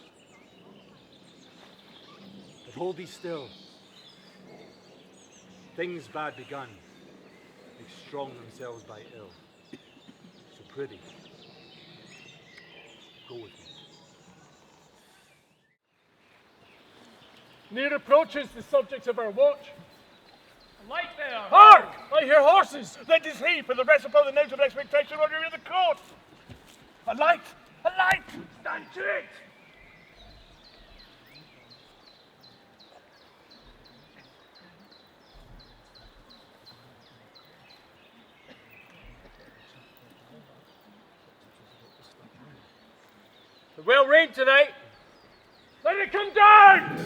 but hold thee still. Things bad begun make strong themselves by ill. So prithee, go with me. Near approaches the subject of our watch. A light there! Hark! I hear horses! That is he, for the rest upon the note of expectation when we're in the court. A light! A light! Stand to it! It will rain tonight. Let it come down!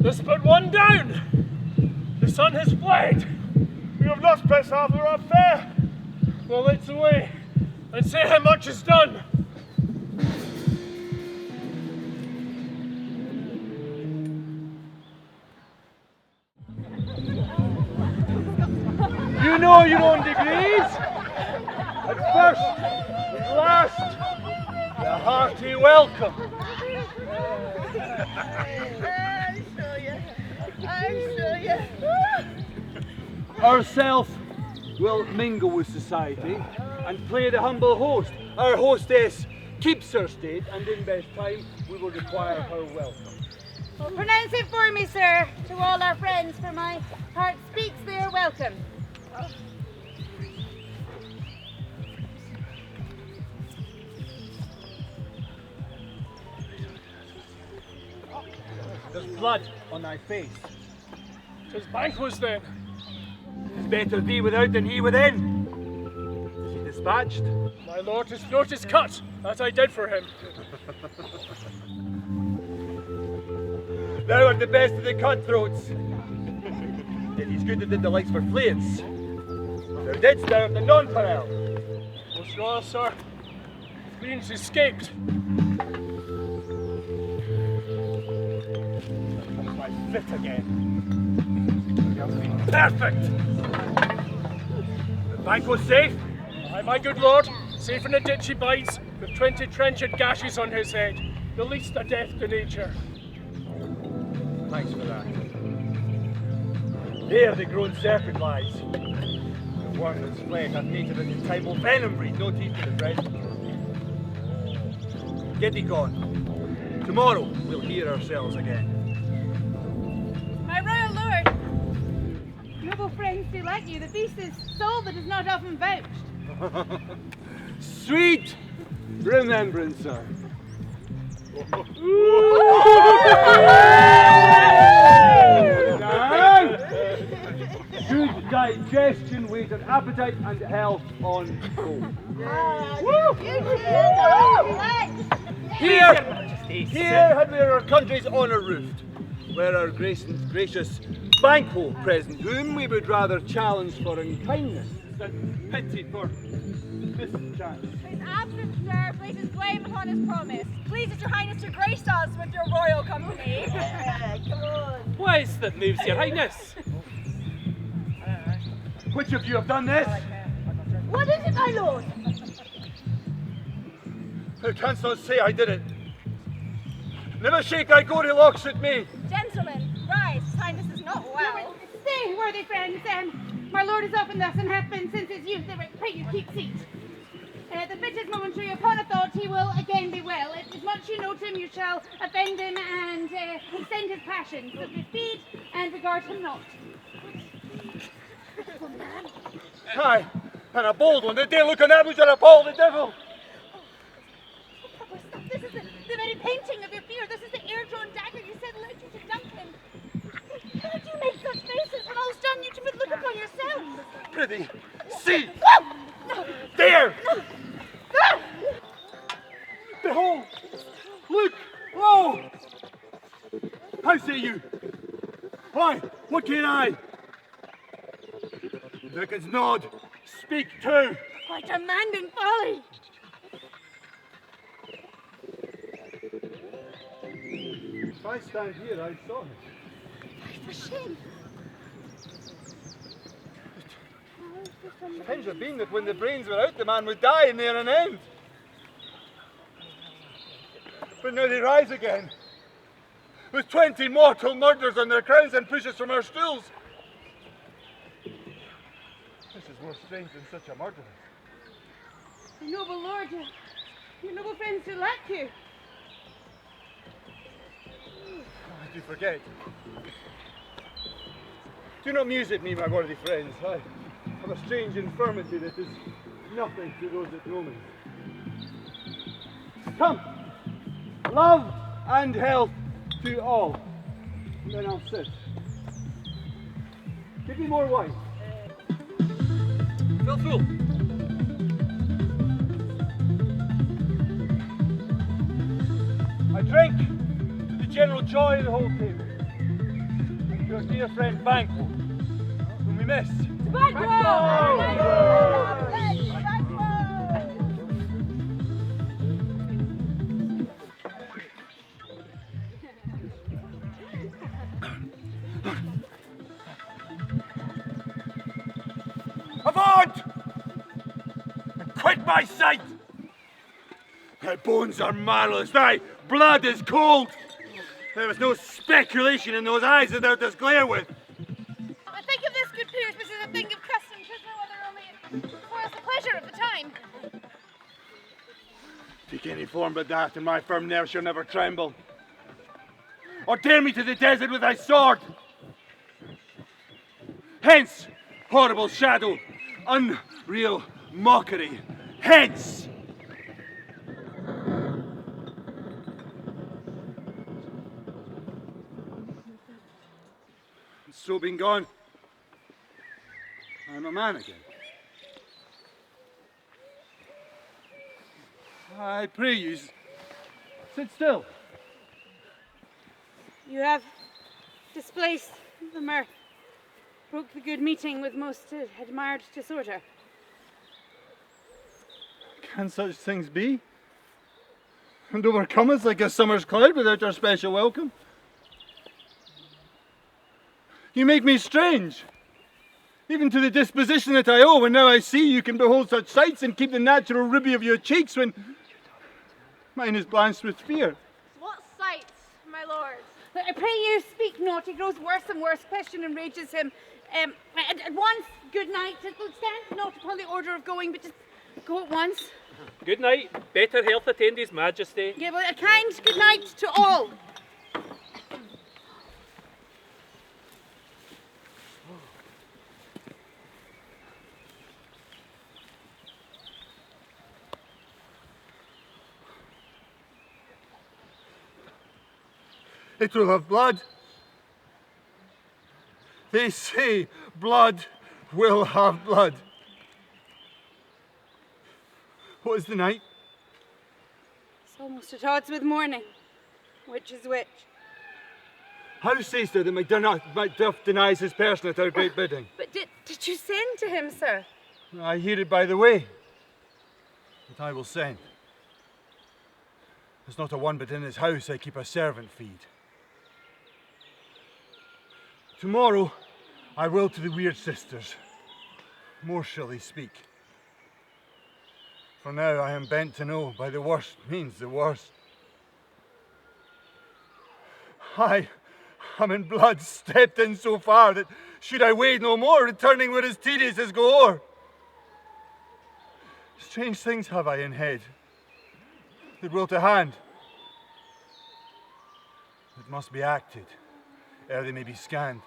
There's but one down. The sun has fled. We have lost best half of our fare. Well, let's away and see how much is done. You know your own degrees. At first and last, a hearty welcome. I'm sure you. Ourself will mingle with society and play the humble host. Our hostess keeps her state, and in best time we will require her welcome. Well, pronounce it for me, sir, to all our friends, for my heart speaks their welcome. There's blood on thy face. 'Tis Banquo's then. It's better thee without than he within. Is he dispatched? My lord, his throat is cut, as I did for him. Thou art the best of the cutthroats. Yet he's good that did the likes for fleets. Thou didst thou of the nonpareil. Most royal sir, Queen's escaped. My fit again. Perfect! The Banquo's safe? Aye, my good lord, safe in the ditch he bides, with 20 trenched gashes on his head, the least a death to nature. Thanks for that. There the grown serpent lies. The worm's flesh hath mated in the time of venom breed, no teeth to the bread. Get thee gone. Tomorrow we'll hear ourselves again. My royal lord, noble friends do like you. The beast is soul that is not often vouched. Sweet remembrance, sir. Good digestion, weight and appetite, and health on both. Here had we our country's honour roofed, where our gracious Banquo present, whom we would rather challenge for unkindness than pity for mischance. His absence, sir, places blame upon his promise. Pleases your highness to grace us with your royal company. Come on. What is that moves your highness? Which of you have done this? What is it, my lord? Thou canst not say I did it. Never shake thy gory locks at me. Gentlemen, rise. His highness is not well. Stay, worthy friends. My lord is often thus and hath been since his youth. Pray you keep seat. The fit is momentary. Upon a thought he will again be well. If much you note him, you shall offend him and extend his passion. So speed and regard him not. Aye, and a bold one. They dare look on that which are appalled the devil. This is the very painting of your fear. This is the air-drawn dagger you said allowed you to Duncan. How do you make such faces when all's done? You should look upon yourself. Prithee, see! No! There! No! Behold! Look! Lo! How say you? Why, what can I? Thou canst nod. Speak too. What demanding folly! If I stand here, I saw him. For shame! Tends to have been that when the brains were out, the man would die and there an end. But now they rise again, with 20 mortal murders on their crowns and push us from our stools. This is more strange than such a murder. Noble lord, your noble friends do lack you. I do forget. Do not muse at me, my worthy friends. I have a strange infirmity that is nothing to those that know me. Come, love and health to all. And then I'll sit. Give me more wine. Fill full. I drink to the general joy of the whole table. And to our dear friend Banquo, whom we miss. Banquo! my sight! Thy bones are marrowless, thy blood is cold. There was no speculation in those eyes that thou dost glare with. I think of this, good peers, this is a thing of custom, 'tis no other only for us the pleasure of the time. Take any form but that, and my firm nerves shall never tremble. Or tear me to the desert with thy sword. Hence, horrible shadow, unreal mockery. Hence! And so being gone, I am a man again. I pray you, sit still. You have displaced the mirth, broke the good meeting with most admired disorder. Can such things be? And overcome us like a summer's cloud without our special welcome? You make me strange, even to the disposition that I owe, when now I see you can behold such sights and keep the natural ruby of your cheeks when mine is blanched with fear. What sights, my lord? I pray you speak not, he grows worse and worse, question enrages him. At once, good night, stand not upon the order of going, but just go at once. Good night. Better health attend His Majesty. Yeah, well, a kind good night to all. It will have blood. They say blood will have blood. What is the night? It's almost at odds with morning. Which is which? How sayest thou that Macduff denies his person at our great bidding? But did you send to him, sir? I hear it by the way. But I will send. There's not a one but in his house I keep a servant feed. Tomorrow I will to the weird sisters. More shall they speak. For now I am bent to know by the worst means the worst. I am in blood stepped in so far that should I wade no more, returning were as tedious as go o'er. Strange things have I in head that will to hand, that must be acted ere they may be scanned.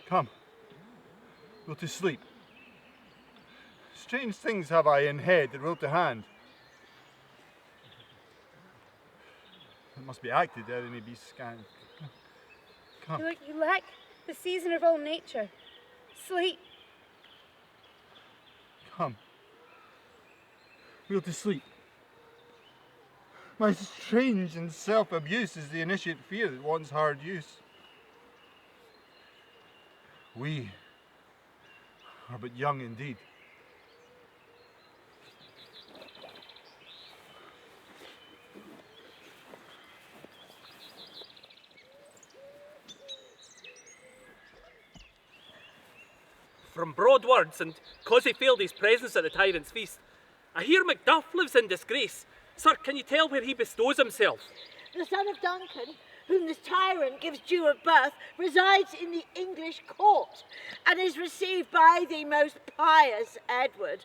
Come, go to sleep. Strange things have I in head that will to hand, that must be acted ere they may be scanned. Come. You lack the season of all nature. Sleep. Come. We'll to sleep. My strange and self-abuse is the initiate fear that wants hard use. We are but young indeed. From broad words, and cause he failed his presence at the tyrant's feast, I hear Macduff lives in disgrace. Sir, can you tell where he bestows himself? The son of Duncan, whom this tyrant gives due of birth, resides in the English court, and is received by the most pious Edward.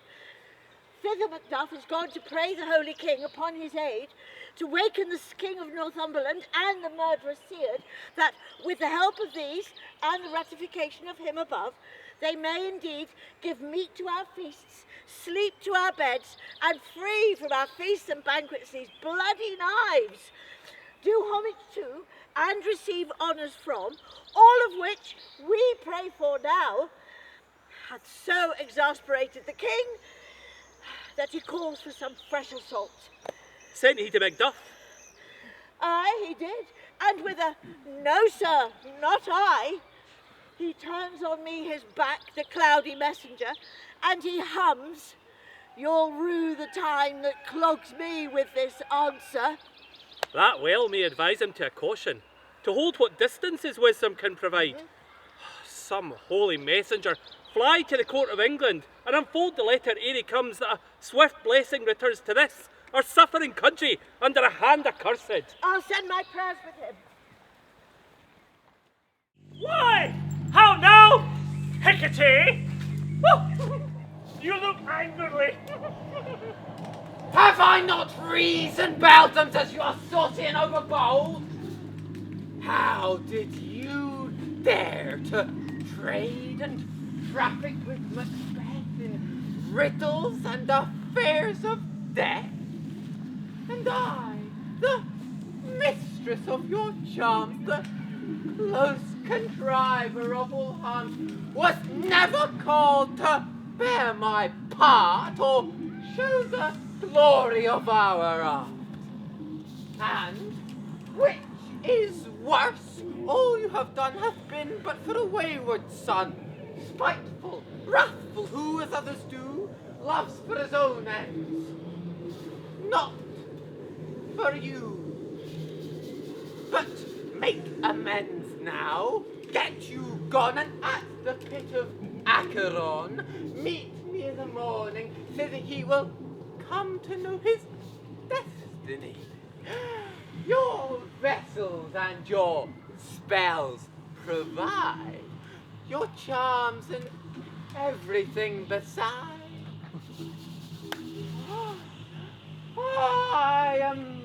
Thither Macduff has gone to pray the Holy King upon his aid, to waken the King of Northumberland and the murderer Seard, that with the help of these, and the ratification of him above, they may indeed give meat to our feasts, sleep to our beds, and free from our feasts and banquets these bloody knives, do homage to, and receive honours from, all of which we pray for now, hath so exasperated the king that he calls for some fresh assault. Sent he to Macduff? Aye, he did, and with a "No, sir, not I," he turns on me his back, the cloudy messenger, and he hums, "You'll rue the time that clogs me with this answer." That well may advise him to a caution, to hold what distance his wisdom can provide. Some holy messenger fly to the court of England and unfold the letter ere he comes, that a swift blessing returns to this, our suffering country, under a hand accursed. I'll send my prayers with him. Why? How now, Hecate? You look angrily. Have I not reasoned, Beltons, as you are saucy and overbold? How did you dare to trade and traffic with Macbeth in riddles and affairs of death? And I, the mistress of your charms, the close contriver of all harm, was never called to bear my part or show the glory of our art. And, which is worse, all you have done hath been but for a wayward son, spiteful, wrathful, who, as others do, loves for his own ends, not for you. But make amends now, get you gone, and at the pit of Acheron, meet me in the morning, so that he will come to know his destiny. Your vessels and your spells provide, your charms and everything beside. I am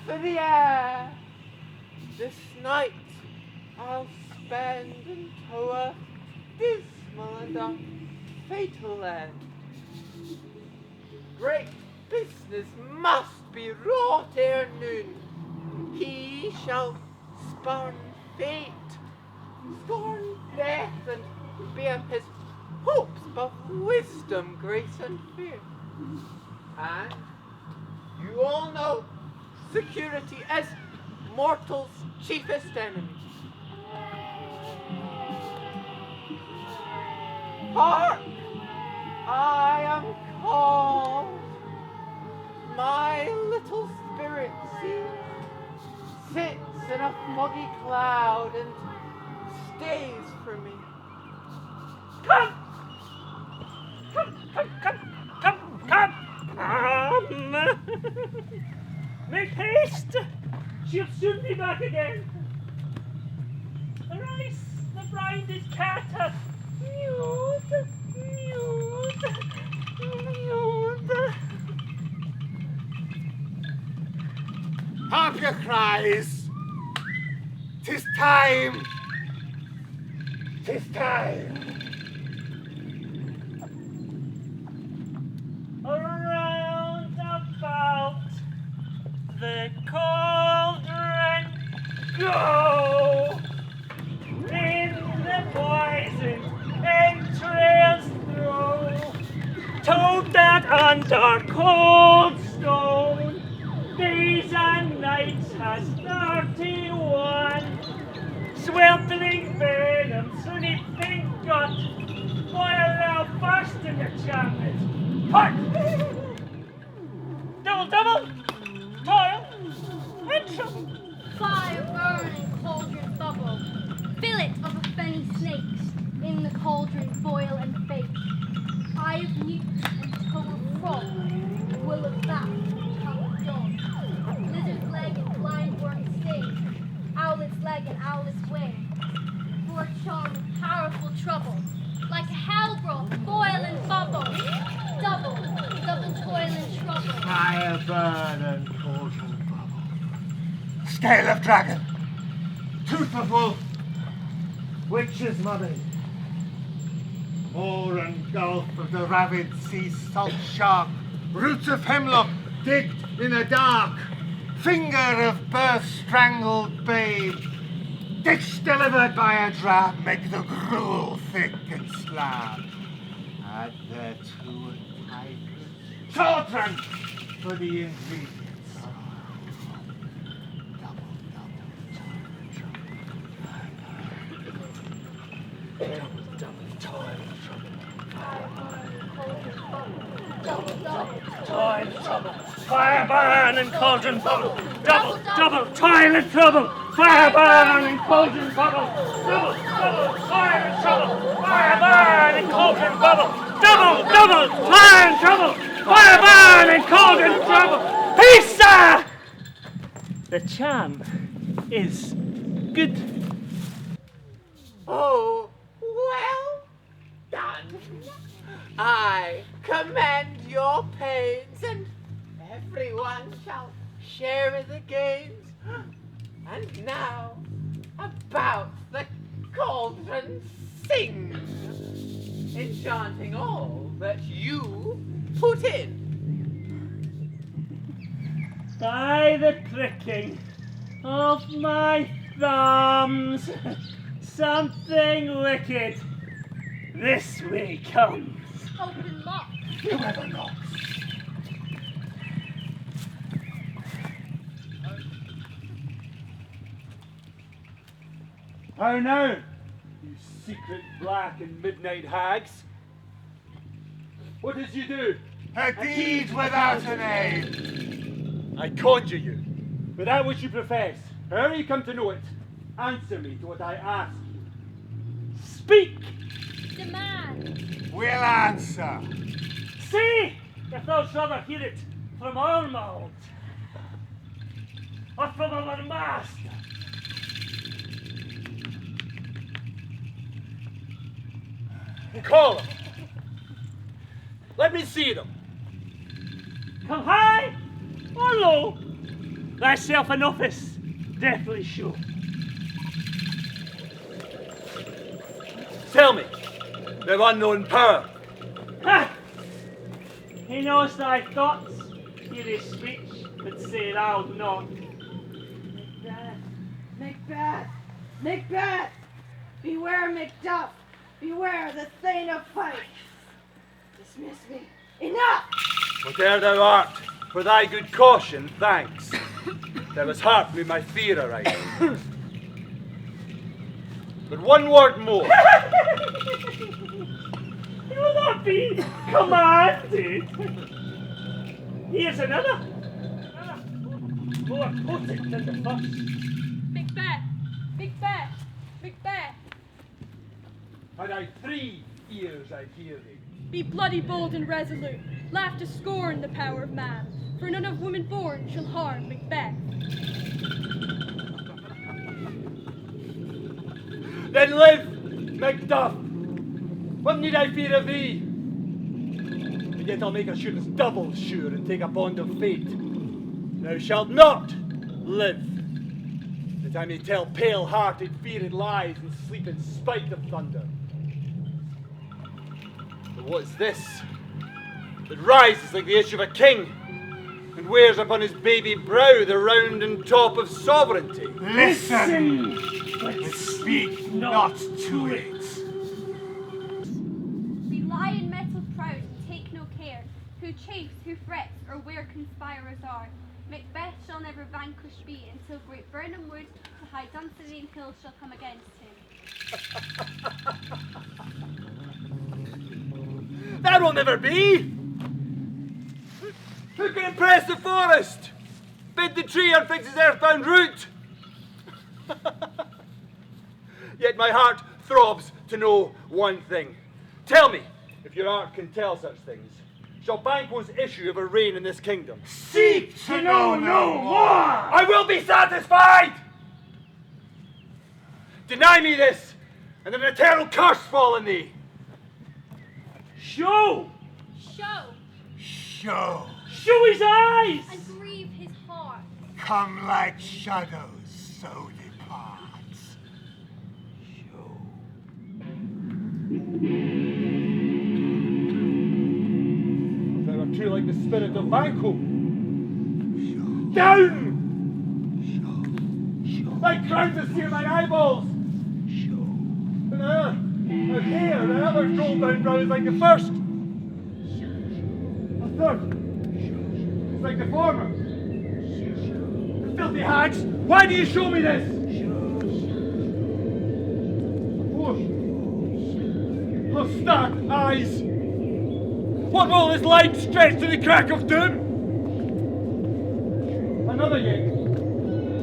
for the air. This night I'll spend in tower dismal and a fatal end. Great business must be wrought ere noon. He shall spurn fate, scorn death, and bear his hopes of wisdom, grace, and fear. And you all know security as mortal's chiefest enemy. Hark! I am called. My little spirit sits in a foggy cloud and stays for me. Come! Make haste! She'll soon be back again. Arise, the blinded cat hath mewed, mewed, mewed. Harp your cries! 'Tis time! 'Tis time! Around about the cauldron go, in the poisoned entrails throw, toad that under cold stone, days and nights has 31, sweltering venoms leaping gut, while thou burst in the chaplet. Hark! Double, double! Toil! And trouble! Fire burning cauldron bubble, fillet of a fenny snakes, in the cauldron boil and bake. Eye of newt and toe of frog, will of bat, tongue of dog, lizard's leg and blind worm sting, owlet's leg and owlet's wing. For a charm of powerful trouble, like a hell broth, boil and bubble, double, double toil and trouble. Fire burn and cauldron bubble. Scale of dragon, tooth of wolf, witch's money, moor and gulf of the rabid sea salt shark, roots of hemlock digged in the dark, finger of birth strangled babe, ditch delivered by a dram, make the gruel thick and slab. Add thereto a tiger's children for the ingredients. Double toil and trouble. Toil and trouble. Fire burn and cauldron bubble. Double toil and trouble. Fire burn and cauldron bubble. Double fire and trouble, fire burn and cauldron bubble, double, fire and trouble, fire burn and cauldron trouble. Peace, sir! The charm is good. Oh, well done. I commend your pains, and everyone shall share in the gains. And now, about the cauldron sing, enchanting all that you put in. By the pricking of my thumbs, something wicked this way comes. Open lock. Whoever knocks. How now, you secret black and midnight hags? What did you do? A deed without a name. I conjure you, with that which you profess, however you come to know it, answer me to what I ask you. Speak! Demand. We'll answer. See if thou'lt rather hear it from our mouths or from our master. Call them. Let me see them. Come high or low, thyself an office deftly show. Tell me, their unknown power. Ha! He knows thy thoughts, hear his speech, but say thou not. Macbeth, Macbeth, Macbeth! Beware Macduff! Beware the Thane of Fife! Dismiss me. Enough! Whate'er thou art, for thy good caution, thanks. Thou hast heart me my fear aright. But one word more. Will not be commanded. Here's another. More potent than the first. Macbeth! Macbeth! Macbeth! Had I 3 ears, I'd hear thee. Be bloody bold and resolute. Laugh to scorn the power of man. For none of women born shall harm Macbeth. Then live, Macduff! What need I fear of thee? And yet I'll make assurance double sure and take a bond of fate. Thou shalt not live, that I may tell pale-hearted, feared lies and sleep in spite of thunder. But what is this that rises like the issue of a king and wears upon his baby brow the round and top of sovereignty? Listen, but speak not to it. We lie in metal proud and take no care, who chafes, who frets, or where conspirers are. Macbeth shall never vanquished be until great Burnham Wood to high Dunsinane Hill shall come against him. That will never be! Who can impress the forest? Bid the tree unfix its earthbound root! Yet my heart throbs to know one thing. Tell me, if your art can tell such things, shall Banquo's issue ever reign in this kingdom? Seek to know no more! I will be satisfied! Deny me this, and an eternal curse fall on thee! Show! Show! Show. Show his eyes! And grieve his heart. Come like shadows, so departs. Thou art true like the spirit of Banquo. Down! Thy crown to sear my eyeballs! And her hair, another gold-bound brow is like the first. A third is like the former. The filthy hags, why do you show me this? Fourth, her stark eyes. What will this light stretch to the crack of doom? Another yet.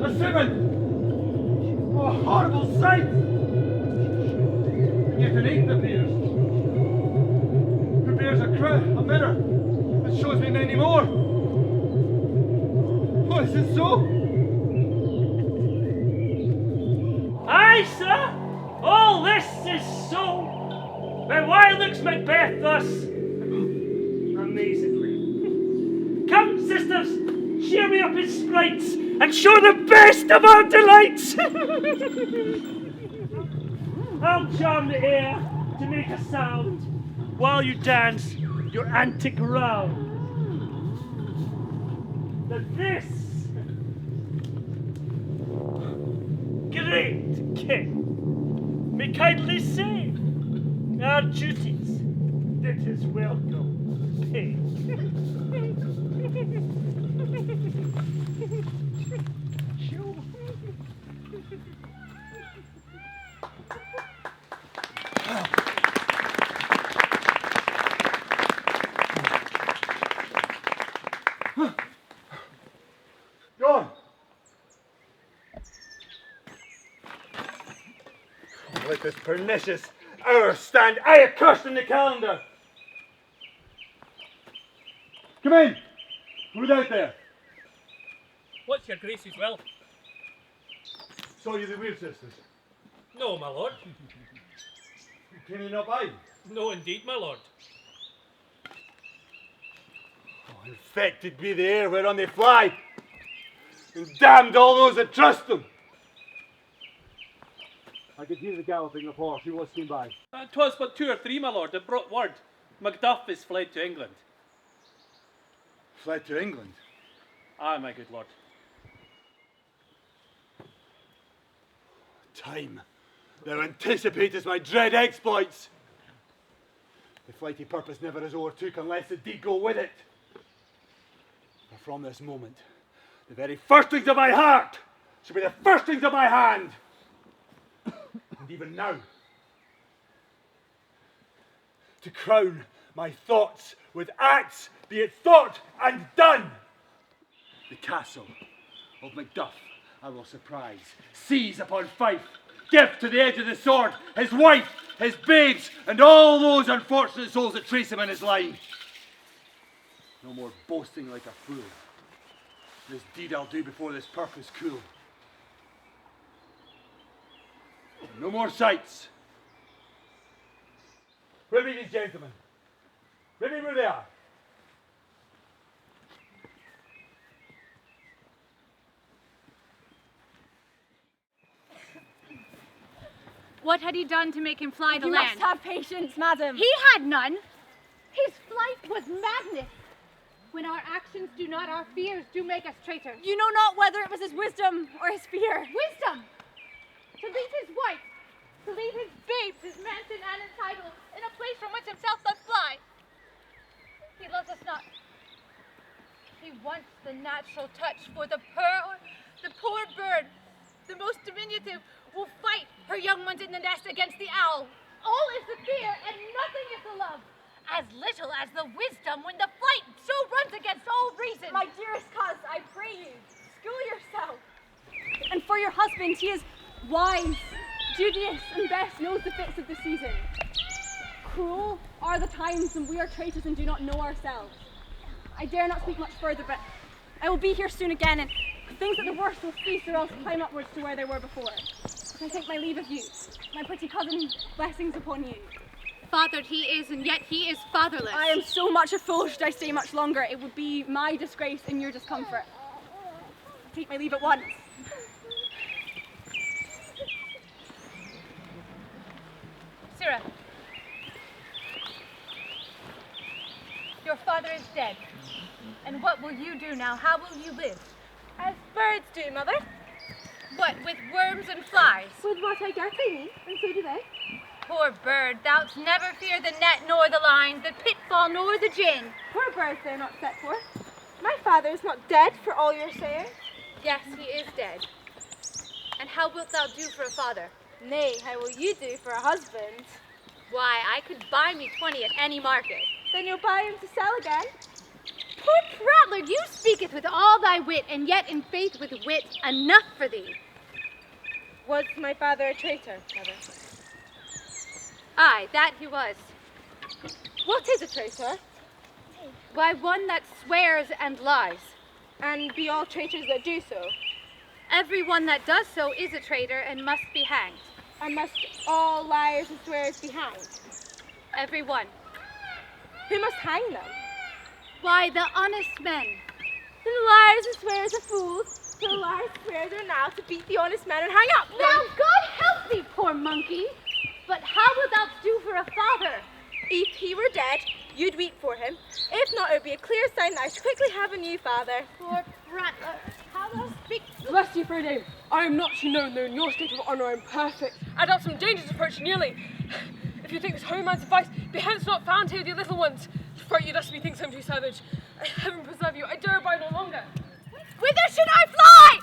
A seventh. Oh, horrible sight! yet an eighth appears, who bears a mirror that shows me many more. Oh, is it so? Aye, sir, all this is so. But why looks Macbeth thus? Amazingly. Come, sisters, cheer me up in sprites, and show the best of our delights! I'll charm the air to make a sound, while you dance your antic round. That this great king may kindly say our duties that his welcome pay. John! Let this pernicious hour stand accursed in the calendar! Come in! Who's out there? What's your grace's will? Saw you the Weir sisters? No, my lord. Can you not by? No, indeed, my lord. Oh, infected be the air whereon they fly, and damned all those that trust them. I could hear the galloping of horse. Who was came by? 'Twas but 2 or 3, my lord, that brought word. Macduff is fled to England. Fled to England? Aye, my good lord. Time, thou anticipatest my dread exploits. The flighty purpose never is overtook unless the deed go with it. For from this moment, the very firstlings of my heart shall be the firstlings of my hand. And even now, to crown my thoughts with acts, be it thought and done. The castle of Macduff I will surprise, seize upon Fife, give to the edge of the sword his wife, his babes, and all those unfortunate souls that trace him in his line. No more boasting like a fool. This deed I'll do before this purpose cool. No more sights. Where be these gentlemen? Bring me where they are. What had he done to make him fly the You land? must have patience, madam. He had none. His flight was madness. When our actions do not, our fears do make us traitors. You know not whether it was his wisdom or his fear. Wisdom! To leave his wife, to leave his babes, his mansion and his title, in a place from which himself doth fly. He loves us not. He wants the natural touch for the poor bird, the most diminutive, will fight her young ones in the nest against the owl. All is the fear and nothing is the love. As little as the wisdom when the flight so runs against all reason. My dearest cuz, I pray you, school yourself. And for your husband, he is wise, studious, and best knows the fits of the season. Cruel are the times when we are traitors and do not know ourselves. I dare not speak much further, but I will be here soon again, and things that the worst will cease or else climb upwards to where they were before. I take my leave of you, my pretty cousin, blessings upon you. Fathered he is, and yet he is fatherless. I am so much a fool should I stay much longer. It would be my disgrace and your discomfort. Take my leave at once. Sirrah, your father is dead. And what will you do now? How will you live? As birds do, mother. What, with worms and flies? With what I got they need, and so do they. Poor bird, thou'lt never fear the net nor the line, the pitfall nor the gin. Poor birds they're not set for. My father is not dead, for all your saying. Yes, he is dead. And how wilt thou do for a father? Nay, how will you do for a husband? Why, I could buy me 20 at any market. Then you'll buy him to sell again? Poor prattler, you speaketh with all thy wit, and yet in faith with wit enough for thee. Was my father a traitor, mother? Aye, that he was. What is a traitor? Why, one that swears and lies. And be all traitors that do so? Every one that does so is a traitor and must be hanged. And must all liars and swearers be hanged? Every one. Who must hang them? Why, the honest men. Then the liars and swearers are fools, so the liars and swearers are now to beat the honest men and hang up them. Now, God help thee, poor monkey. But how wilt thou do for a father? If he were dead, you'd weep for him. If not, it would be a clear sign that I should quickly have a new father. Poor prattler, how thou speak. Bless you, fair dame. I am not to know, though in your state of honour I am perfect. I doubt some dangers approach nearly. If you think this holy man's advice be hence not found here with your little ones, to fright you thus methinks I'm too savage. Heaven preserve you, I dare abide no longer. Whither should I fly?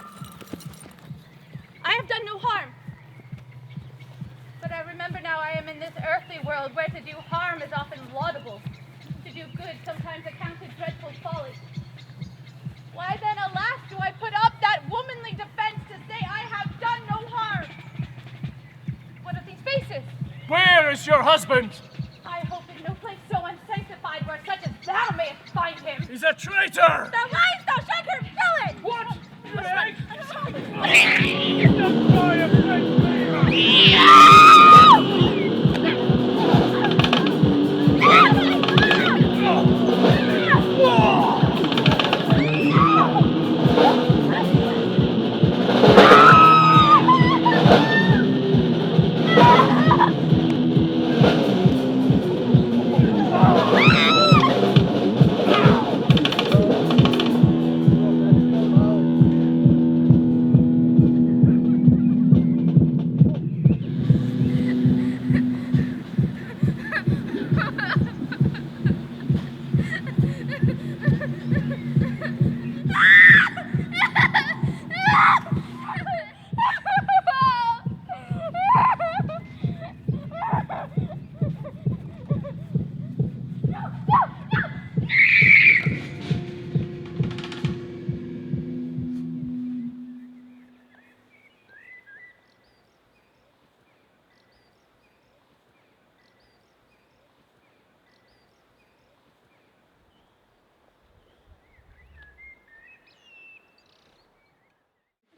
I have done no harm. But I remember now I am in this earthly world where to do harm is often laudable. To do good sometimes accounted dreadful folly. Why then, alas, do I put up that womanly defense to say I have done no harm? What of these faces? Where is your husband? I hope in no place so unsanctified where such as thou mayest find him. He's a traitor! Thou lies, thou shaker villain! What?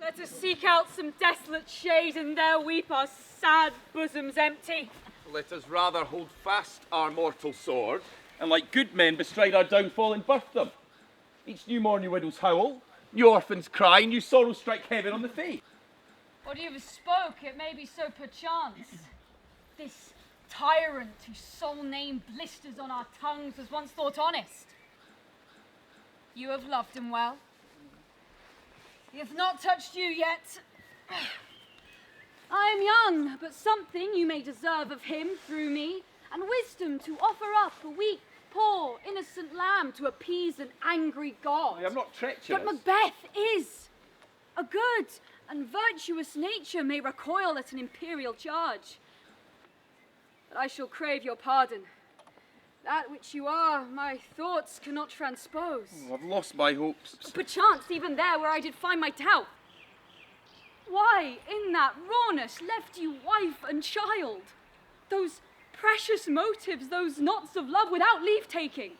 Let us seek out some desolate shade and there weep our sad bosoms empty. Let us rather hold fast our mortal sword, and like good men bestride our downfall and birth them. Each new morn new widows howl, new orphans cry, new sorrows strike heaven on the face. What you have spoke, it may be so perchance. This tyrant whose sole name blisters on our tongues was once thought honest. You have loved him well. He hath not touched you yet. I am young, but something you may deserve of him through me, and wisdom to offer up a weak, poor, innocent lamb to appease an angry god. I am not treacherous. But Macbeth is. A good and virtuous nature may recoil at an imperial charge. But I shall crave your pardon. That which you are, my thoughts cannot transpose. Oh, I've lost my hopes. Perchance even there where I did find my doubt. Why, in that rawness, left you wife and child? Those precious motives, those knots of love without leave-taking.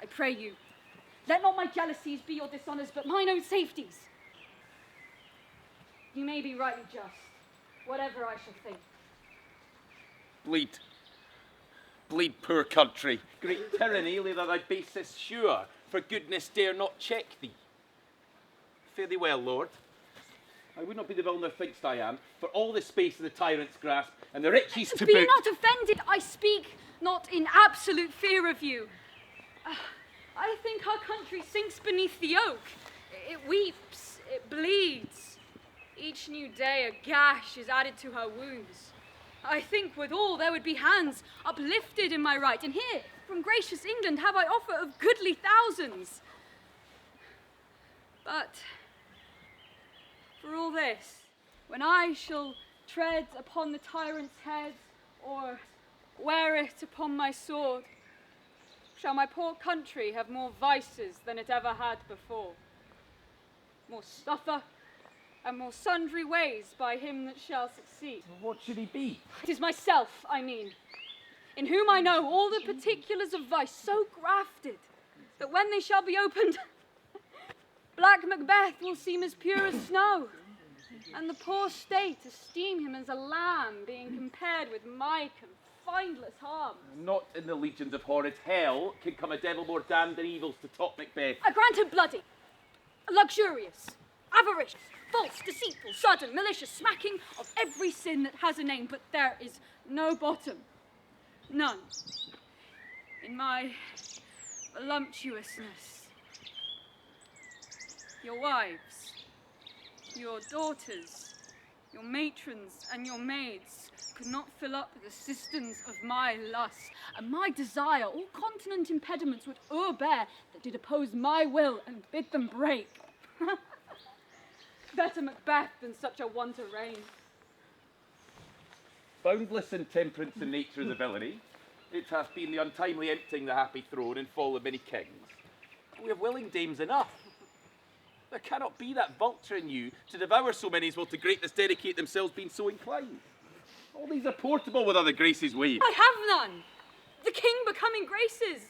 I pray you, let not my jealousies be your dishonours, but mine own safeties. You may be rightly just, whatever I shall think. Bleed. Bleed, poor country. Great tyranny, lay thy basis sure, for goodness dare not check thee. Fare thee well, Lord. I would not be the villain thou think'st I am, for all the space of the tyrant's grasp, and the riches to Be boot. not offended, I speak not in absolute fear of you. I think our country sinks beneath the yoke. It weeps, it bleeds. Each new day a gash is added to her wounds. I think withal there would be hands uplifted in my right, and here, from gracious England, have I offer of goodly thousands. But for all this, when I shall tread upon the tyrant's head, or wear it upon my sword, shall my poor country have more vices than it ever had before? More stuffer, and more sundry ways by him that shall succeed. What should he be? It is myself, I mean, in whom I know all the particulars of vice so grafted, that when they shall be opened, black Macbeth will seem as pure as snow, and the poor state esteem him as a lamb, being compared with my confineless harm. Not in the legions of horrid hell can come a devil more damned than evils to top Macbeth. I grant him bloody, luxurious, avaricious, false, deceitful, sudden, malicious, smacking of every sin that has a name, but there is no bottom, none, in my voluptuousness. Your wives, your daughters, your matrons, and your maids could not fill up the cisterns of my lust, and my desire all continent impediments would o'erbear that did oppose my will and bid them break. Better Macbeth than such a one to reign. Boundless in temperance and nature is a villainy. It hath been the untimely emptying the happy throne and fall of many kings. We have willing dames enough. There cannot be that vulture in you to devour so many as will to greatness dedicate themselves being so inclined. All these are portable with other graces waved. I have none. The king becoming graces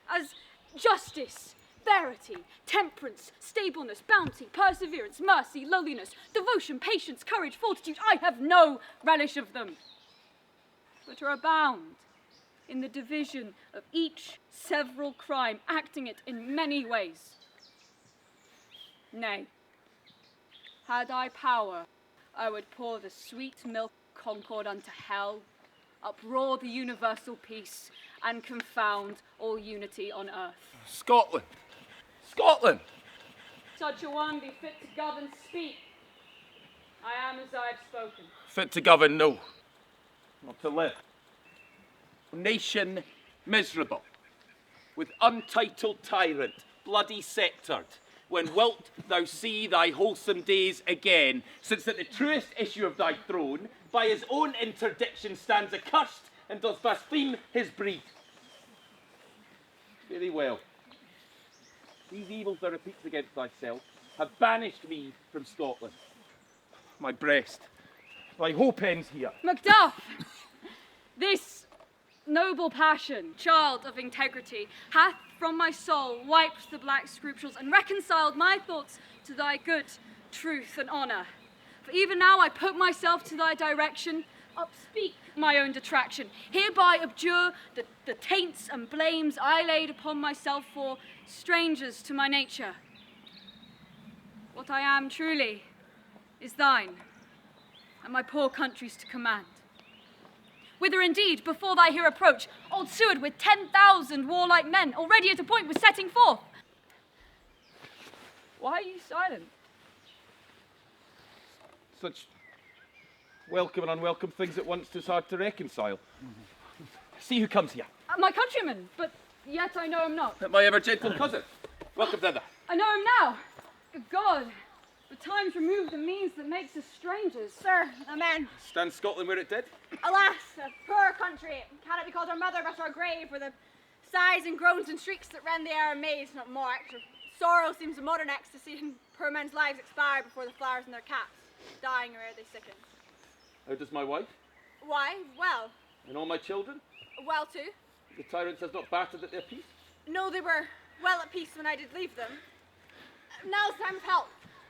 as justice, verity, temperance, stableness, bounty, perseverance, mercy, lowliness, devotion, patience, courage, fortitude. I have no relish of them, but are abound in the division of each several crime, acting it in many ways. Nay, had I power, I would pour the sweet milk of concord unto hell, uproar the universal peace, and confound all unity on earth. Scotland! Scotland! Such a one be fit to govern, speak. I am as I have spoken. Fit to govern, no. Not to live. Nation miserable, with untitled tyrant, bloody sceptred, when wilt thou see thy wholesome days again, since that the truest issue of thy throne, by his own interdiction stands accursed, and does blaspheme his breed. Very well. These evils thou repeats against thyself have banished me from Scotland. My breast, thy hope ends here. Macduff, this noble passion, child of integrity, hath from my soul wiped the black scruples and reconciled my thoughts to thy good, truth, and honour. For even now I put myself to thy direction, upspeak my own detraction, hereby abjure the taints and blames I laid upon myself for strangers to my nature. What I am truly is thine, and my poor country's to command. Whither indeed, before thy here approach, old Seward with 10,000 warlike men, already at a point was setting forth. Why are you silent? Such welcome and unwelcome things at once 'tis hard to reconcile. See who comes here. My countryman, but yet I know him not. My ever gentle cousin. Welcome thither. I know him now. God, the times remove the means that makes us strangers. Sir, amen. Stand Scotland where it did. Alas, a poor country. Can it be called our mother but our grave, where the sighs and groans and shrieks that rend the air are amazed, not mocked, or sorrow seems a modern ecstasy, and poor men's lives expire before the flowers in their caps, dying ere they sicken. How does my wife? Why, well. And all my children? Well too. The tyrants has not battered at their peace? No, they were well at peace when I did leave them. Now's the time of help.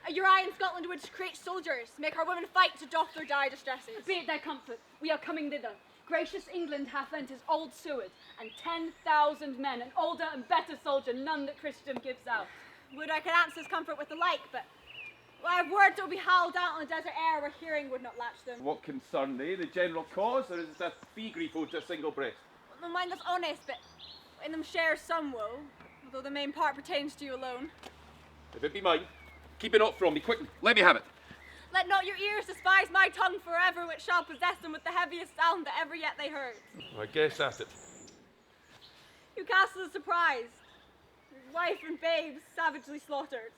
Your eye in Scotland would create soldiers, make our women fight to doff their dire distresses. Be it their comfort, we are coming thither. Gracious England hath lent his old Seward, and 10,000 men, an older and better soldier, none that Christendom gives out. Would I could answer his comfort with the like, but I have words that will be howled out on the desert air where hearing would not latch them. What concern they? The general cause, or is it a fee grief to a single breast? No mind that's honest, but in them shares some woe, although the main part pertains to you alone. If it be mine, keep it not from me, quickly, let me have it. Let not your ears despise my tongue forever, which shall possess them with the heaviest sound that ever yet they heard. I guess at it. You cast us a surprise. His wife and babes savagely slaughtered.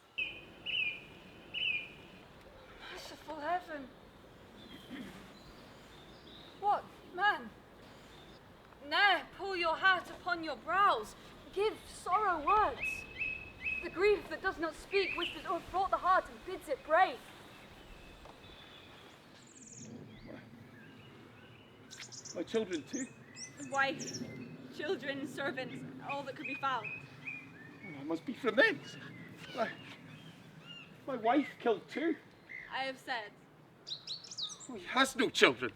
Merciful heaven. What, man? Nay, pull your hat upon your brows. Give sorrow words. The grief that does not speak wishes o'erfraught the heart and bids it brave. My children too? Wife, children, servants, all that could be found. Well, I must be from thence. My wife killed too. I have said. Oh, he has no children.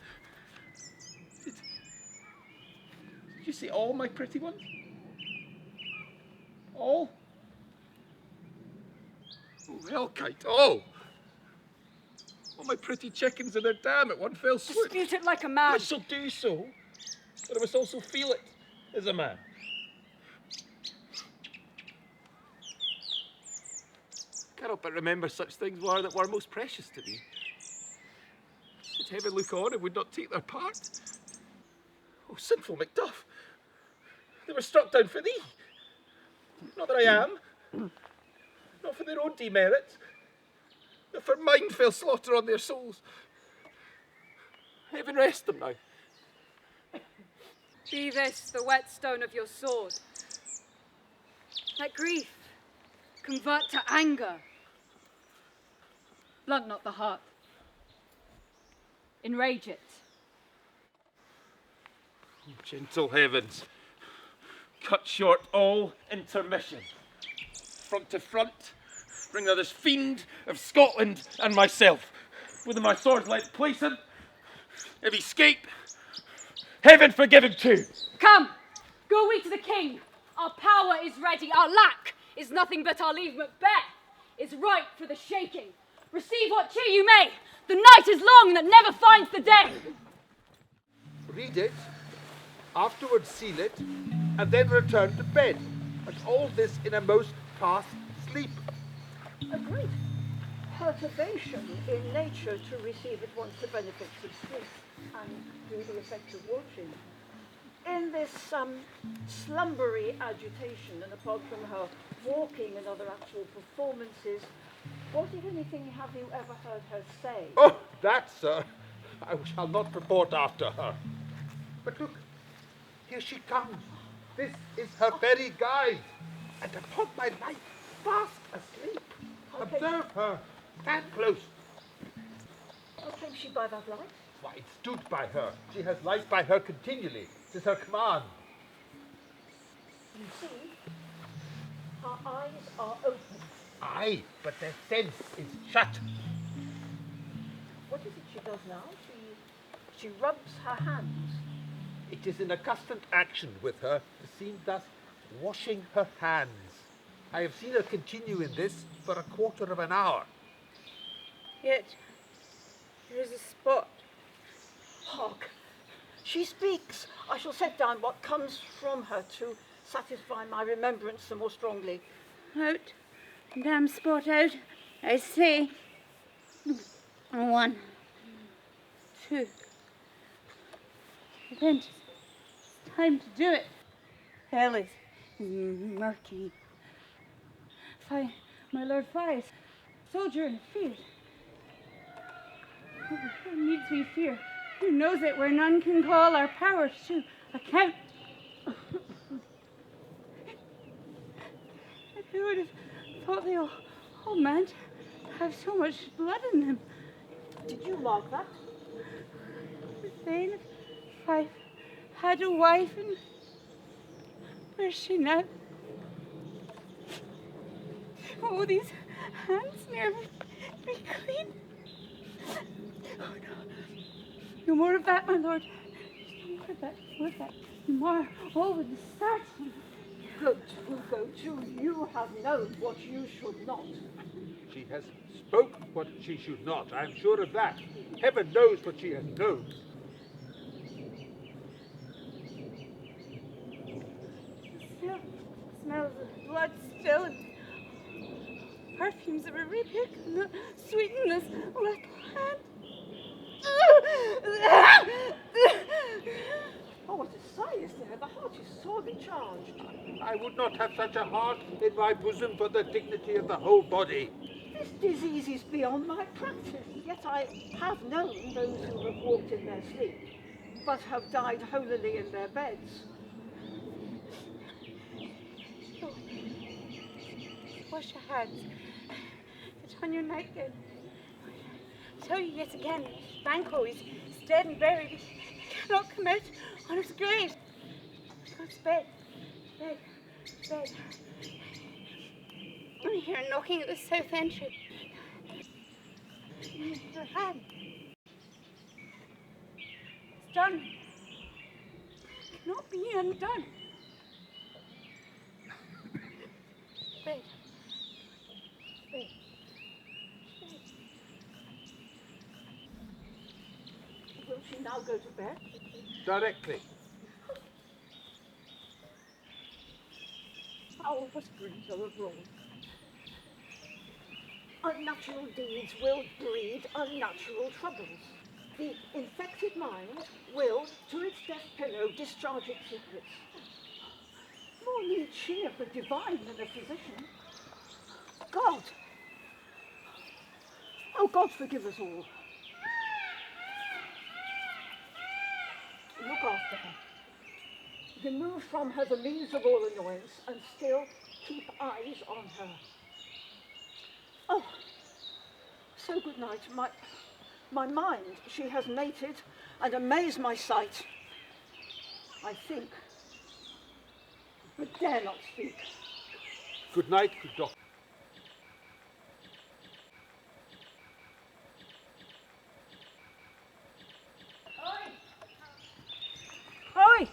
Did you see all my pretty ones? All? Oh, hellkite, all! All my pretty chickens in their dam at one fell swoop. Dispute it like a man. I shall do so, but I must also feel it as a man. I cannot but remember such things that were most precious to me. Did heaven look on and would not take their part? Oh, sinful Macduff! They were struck down for thee. Not that I am. Not for their own demerits. But for mine fell slaughter on their souls. Heaven rest them now. Be this the whetstone of your sword. Let grief convert to anger. Blunt not the heart. Enrage it. Gentle heavens, cut short all intermission. Front to front, bring now this fiend of Scotland and myself. Whither my sword let place him. If he escape, heaven forgive him too. Come, go we to the king. Our power is ready. Our lack is nothing but our leave Macbeth is ripe for the shaking. Receive what cheer you may. The night is long that never finds the day. Read it, afterwards seal it, and then return to bed. And all this in a most fast sleep. A great perturbation in nature to receive at once the benefits of sleep and do the effect of watching. In this slumbery agitation, and apart from her walking and other actual performances, what, if anything, have you ever heard her say? Oh, that, sir, I shall not report after her. But look, here she comes. This is her very guide. And upon my life, fast asleep. Observe her. Stand close. How came she by that light? Why, it stood by her. She has light by her continually. It is her command. You see, her eyes are open. Aye, but their sense is shut. What is it she does now? She rubs her hands. It is an accustomed action with her to seem thus washing her hands. I have seen her continue in this for a quarter of an hour. Yet, there is a spot. Hark! She speaks. I shall set down what comes from her to satisfy my remembrance the more strongly. Out. Damn spot out. I say. 1, 2. Then it's time to do it. Hell is murky. My lord Fies, soldier in the field. Who needs we fear? Who knows it where none can call our powers to account? Who would have thought they all meant to have so much blood in them? Did you mark that? The Thane of Fife had a wife, and where's she now? Oh, these hands near be clean. Oh, no. No more of that, my lord. No more of that. No more of that. No more. All with the certain. Goat will go too. You have known what you should not. She has spoke what she should not. I am sure of that. Heaven knows what she has known. Still smells of blood still. And perfumes of a rebuke and the sweetness little hand. Oh, what a sigh is there. The heart is sorely charged. I would not have such a heart in my bosom for the dignity of the whole body. This disease is beyond my practice, yet I have known those who have walked in their sleep, but have died holily in their beds. Wash your hands. Put on your nightgown. Tell you yet again, Banquo is dead and buried. cannot commit on his grave. God's bed. I hear a knocking at the south entry. Her hand. It's done. It cannot be undone. Bed. Will she now go to bed? Directly. Our whisperings are abroad. Unnatural deeds will breed unnatural troubles. The infected mind will, to its death pillow, discharge its secrets. More need she of the divine than a physician. God! Oh, God, forgive us all. Look after her. Remove from her the means of all annoyance, and still keep eyes on her. Oh, so good night. My mind, she has mated and amazed my sight. I think, but dare not speak. Good night, good doctor. Oi!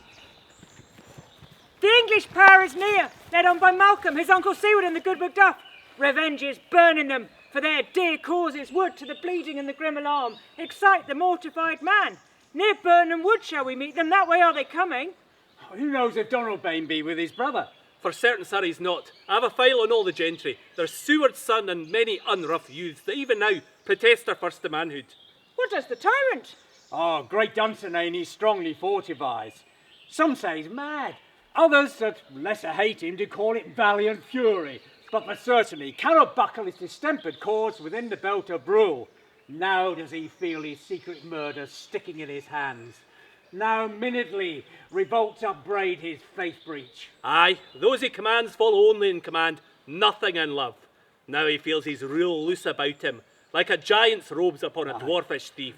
The English power is near, led on by Malcolm, his uncle Seward and the good Macduff. Revenge is burning them for their dear causes. Would to the bleeding and the grim alarm excite the mortified man. Near Burnham Wood shall we meet them, that way are they coming. Who knows if Donalbain be with his brother? For certain, sir, he's not. I have a file on all the gentry. There's Seward's son and many unrough youths that even now protest their first to manhood. What does the tyrant? Oh, great Dunsinane, he strongly fortifies. Some say he's mad. Others that lesser hate him do call it valiant fury. But for certainly cannot buckle his distempered cause within the belt of Brule. Now does he feel his secret murder sticking in his hands. Now minutely revolts upbraid his faith breach. Aye, those he commands follow only in command, nothing in love. Now he feels his rule loose about him, like a giant's robes upon a dwarfish thief.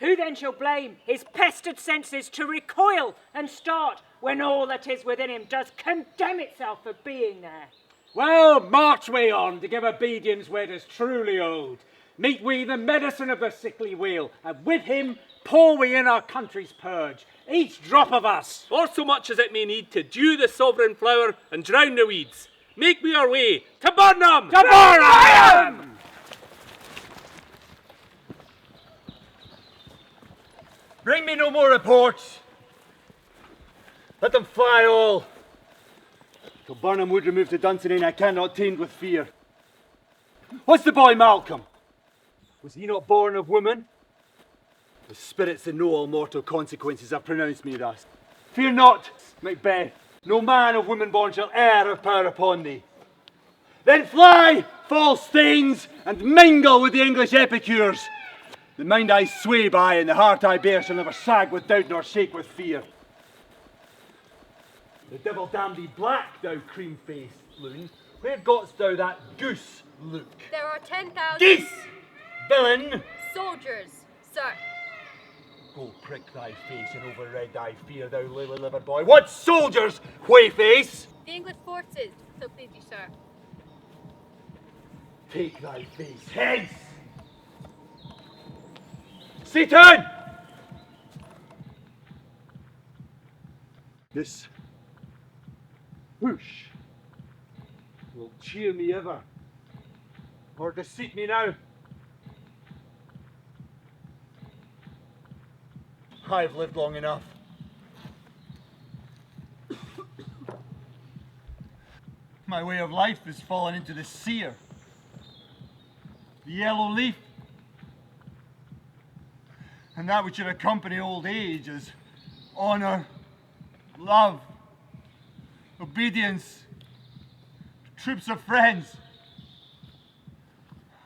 Who then shall blame his pestered senses to recoil and start when all that is within him does condemn itself for being there? Well, march we on to give obedience where 'tis truly owed. Meet we the medicine of the sickly wheel, and with him pour we in our country's purge, each drop of us. Or so much as it may need to dew the sovereign flower and drown the weeds. Make we our way to Burnham! To Burnham! Bring me no more reports. Let them fly all. Till Burnham would remove to Dunsinane, I cannot tamed with fear. What's the boy Malcolm? Was he not born of woman? The spirits that know all mortal consequences have pronounced me thus. Fear not, Macbeth. No man of woman born shall e'er have power upon thee. Then fly, false things, and mingle with the English epicures. The mind I sway by and the heart I bear shall never sag with doubt nor shake with fear. The devil damn thee black, thou cream-faced loon. Where gotst thou that goose look? There are 10,000 Geese! Villain! soldiers, sir. Go prick thy face and override thy fear, thou lily-livered boy. What soldiers, whey-face? The English forces, so please you, sir. Take thy face hence! Seaton! This whoosh will cheer me ever, or deceit me now. I've lived long enough. My way of life has fallen into the sear, the yellow leaf, and that which should accompany old age is honor, love, obedience, troops of friends.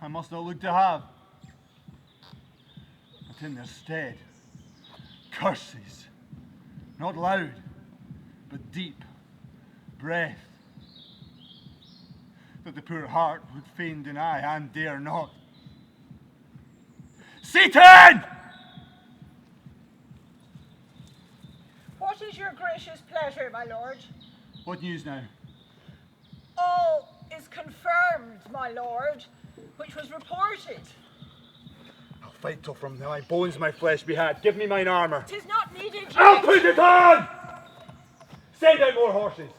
I must not look to have, but in their stead, curses, not loud, but deep breath, that the poor heart would fain deny and dare not. Satan! gracious pleasure, my lord. What news now? All is confirmed, my lord, which was reported. I'll fight till from my bones my flesh be had. Give me mine armour. 'Tis not needed yet. I'll put it on! Send out more horses.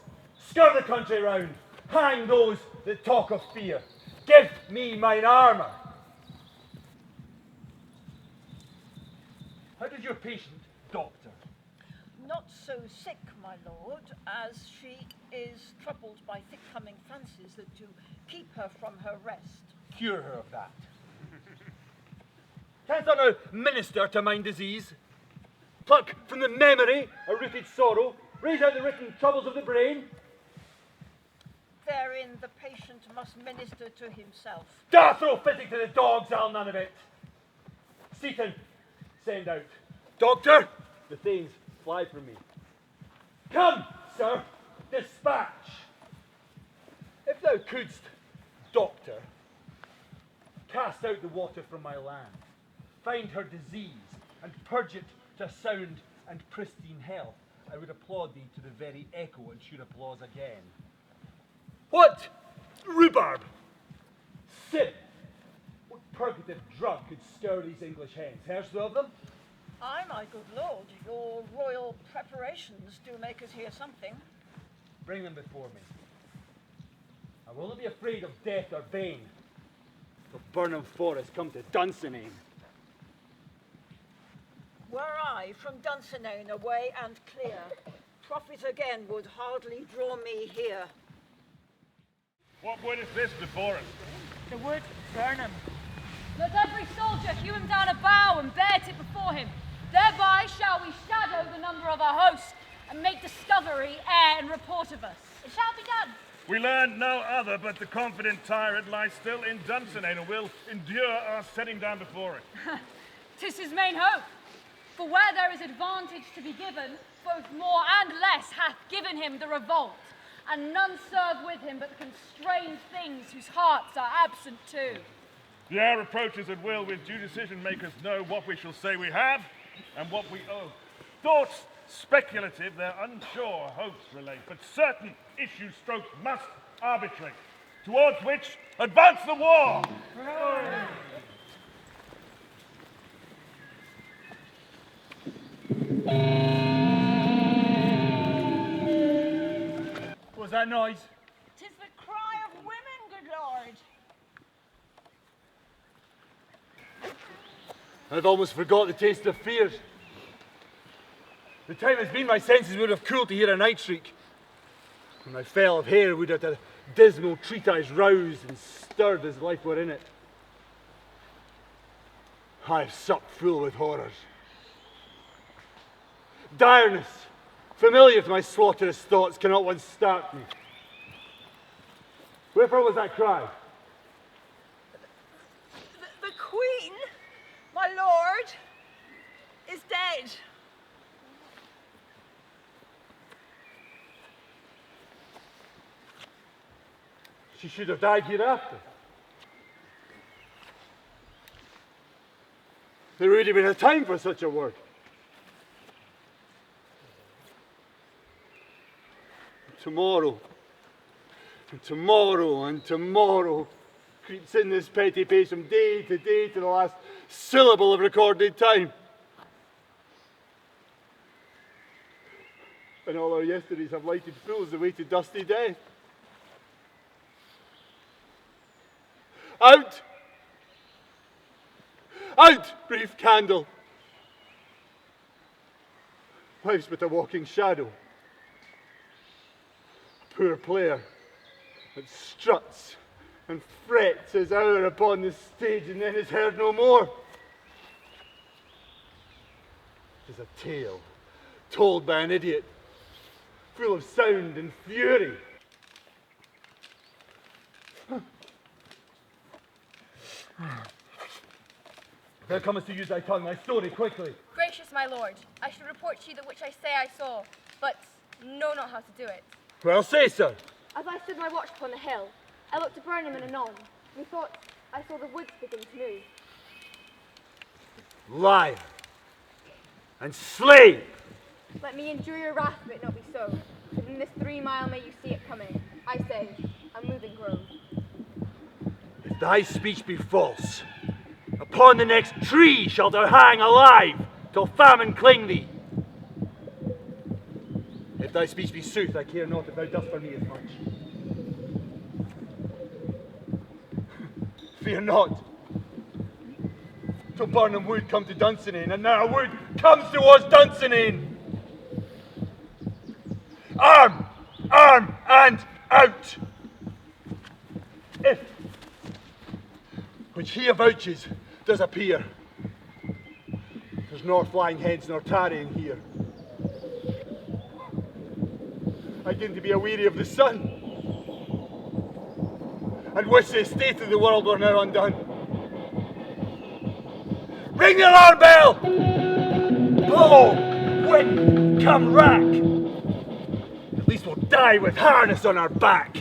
Scour the country round. Hang those that talk of fear. Give me mine armour. How does your patient, doctor? Not so sick, my lord, as she is troubled by thick-coming fancies that do keep her from her rest. Cure her of that. Canst thou now minister to mine disease? Pluck from the memory a rooted sorrow, raise out the written troubles of the brain? Therein the patient must minister to himself. Da, throw physic to the dogs, I'll none of it. Seaton, send out. Doctor, the things fly from me. Come, sir, dispatch. If thou couldst, doctor, cast out the water from my land, find her disease, and purge it to sound and pristine health, I would applaud thee to the very echo and should applause again. What? Rhubarb? Sip! What purgative drug could stir these English hens? Hear'st thou of them? Aye, my good lord, your royal preparations do make us hear something. Bring them before me. I will not be afraid of death or bane, till Burnham Forest come to Dunsinane. Were I from Dunsinane away and clear, profit again would hardly draw me here. What wood is this before us? The wood, Burnham. Let every soldier hew him down a bough and bear it before him. Thereby shall we shadow the number of our host, and make discovery ere and report of us. It shall be done. We learned no other, but the confident tyrant lies still in Dunsinane and will endure our setting down before it. 'Tis his main hope. For where there is advantage to be given, both more and less hath given him the revolt, and none serve with him but the constrained things whose hearts are absent too. The hour approaches at will, with due decision make us know what we shall say we have, and what we owe. Thoughts speculative, their unsure hopes relate, but certain issue strokes must arbitrate, towards which advance the war. What was that noise? 'Tis the cry of women, good lord. I've almost forgot the taste of fear. The time has been my senses would have cooled to hear a night shriek. When I fell of hair would have a dismal treatise roused and stirred as life were in it. I've supped full with horrors. Direness, familiar to my slaughterous thoughts, cannot once start me. Wherefore was that cry? The queen, my lord, is dead. She should have died hereafter. There would have been a time for such a word. Tomorrow, and tomorrow, and tomorrow creeps in this petty pace from day to the last syllable of recorded time. And all our yesterdays have lighted fools the way to dusty death. Out! Out, brief candle! Life's but a walking shadow. A poor player that struts and frets his hour upon the stage and then is heard no more. It is a tale told by an idiot, full of sound and fury. Thou comest to use thy tongue, thy story quickly. Gracious my lord, I should report to you that which I say I saw, but know not how to do it. Well, say so. As I stood my watch upon the hill, I looked to Burnham and anon. Methought I saw the woods begin to move. Liar and slave. Let me endure your wrath if it not be so. Within this 3 mile may you see it coming. I say, a moving grove. If thy speech be false, upon the next tree shalt thou hang alive, till famine cling thee. If thy speech be sooth, I care not if thou dost for me as much. Fear not. Till Barnum Wood come to Dunsinane, and now Wood comes towards Dunsinane. Arm! Arm! And out! If, which he avouches, does appear, there's nor flying heads nor tarrying here. I begin to be aweary of the sun, and wish the state of the world were now undone. Ring the alarm bell! Blow, wind, come rack! At least we'll die with harness on our back.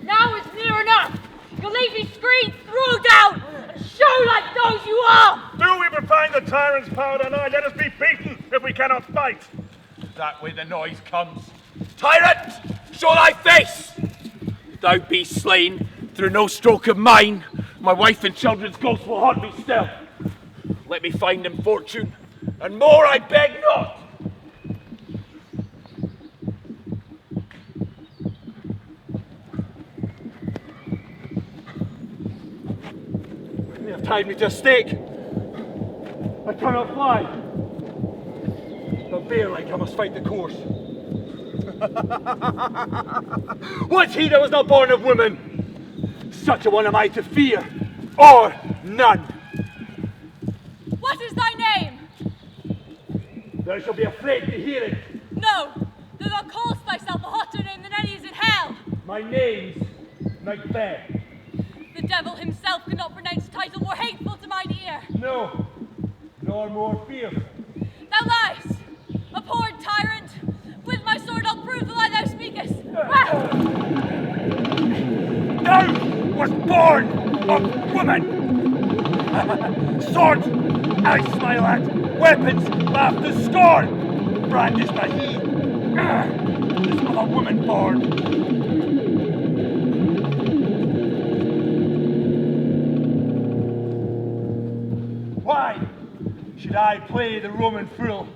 Now it's near enough. Your leafy screens throw down and show like those you are. Do we refine the tyrant's power denied? Let us be beaten if we cannot fight. That way the noise comes. Tyrant, show thy face! Thou be slain through no stroke of mine. My wife and children's ghosts will haunt me still. Let me find him fortune, and more I beg not. They have tied me to a stake. I cannot fly. But bear-like I must fight the course. What's he that was not born of woman? Such a one am I to fear, or none. What is thy name? Thou shalt be afraid to hear it. No, thou thou callest thyself a hotter name than any is in hell. My name's Macbeth. The devil himself could not pronounce a title more hateful to mine ear. No, nor more fearful. Thou liest, abhorred tyrant. With my sword I'll prove the lie thou speakest. Thou was born of woman. Sword I smile at, weapons laugh to scorn. Brandished by he is of a woman born. Why should I play the Roman fool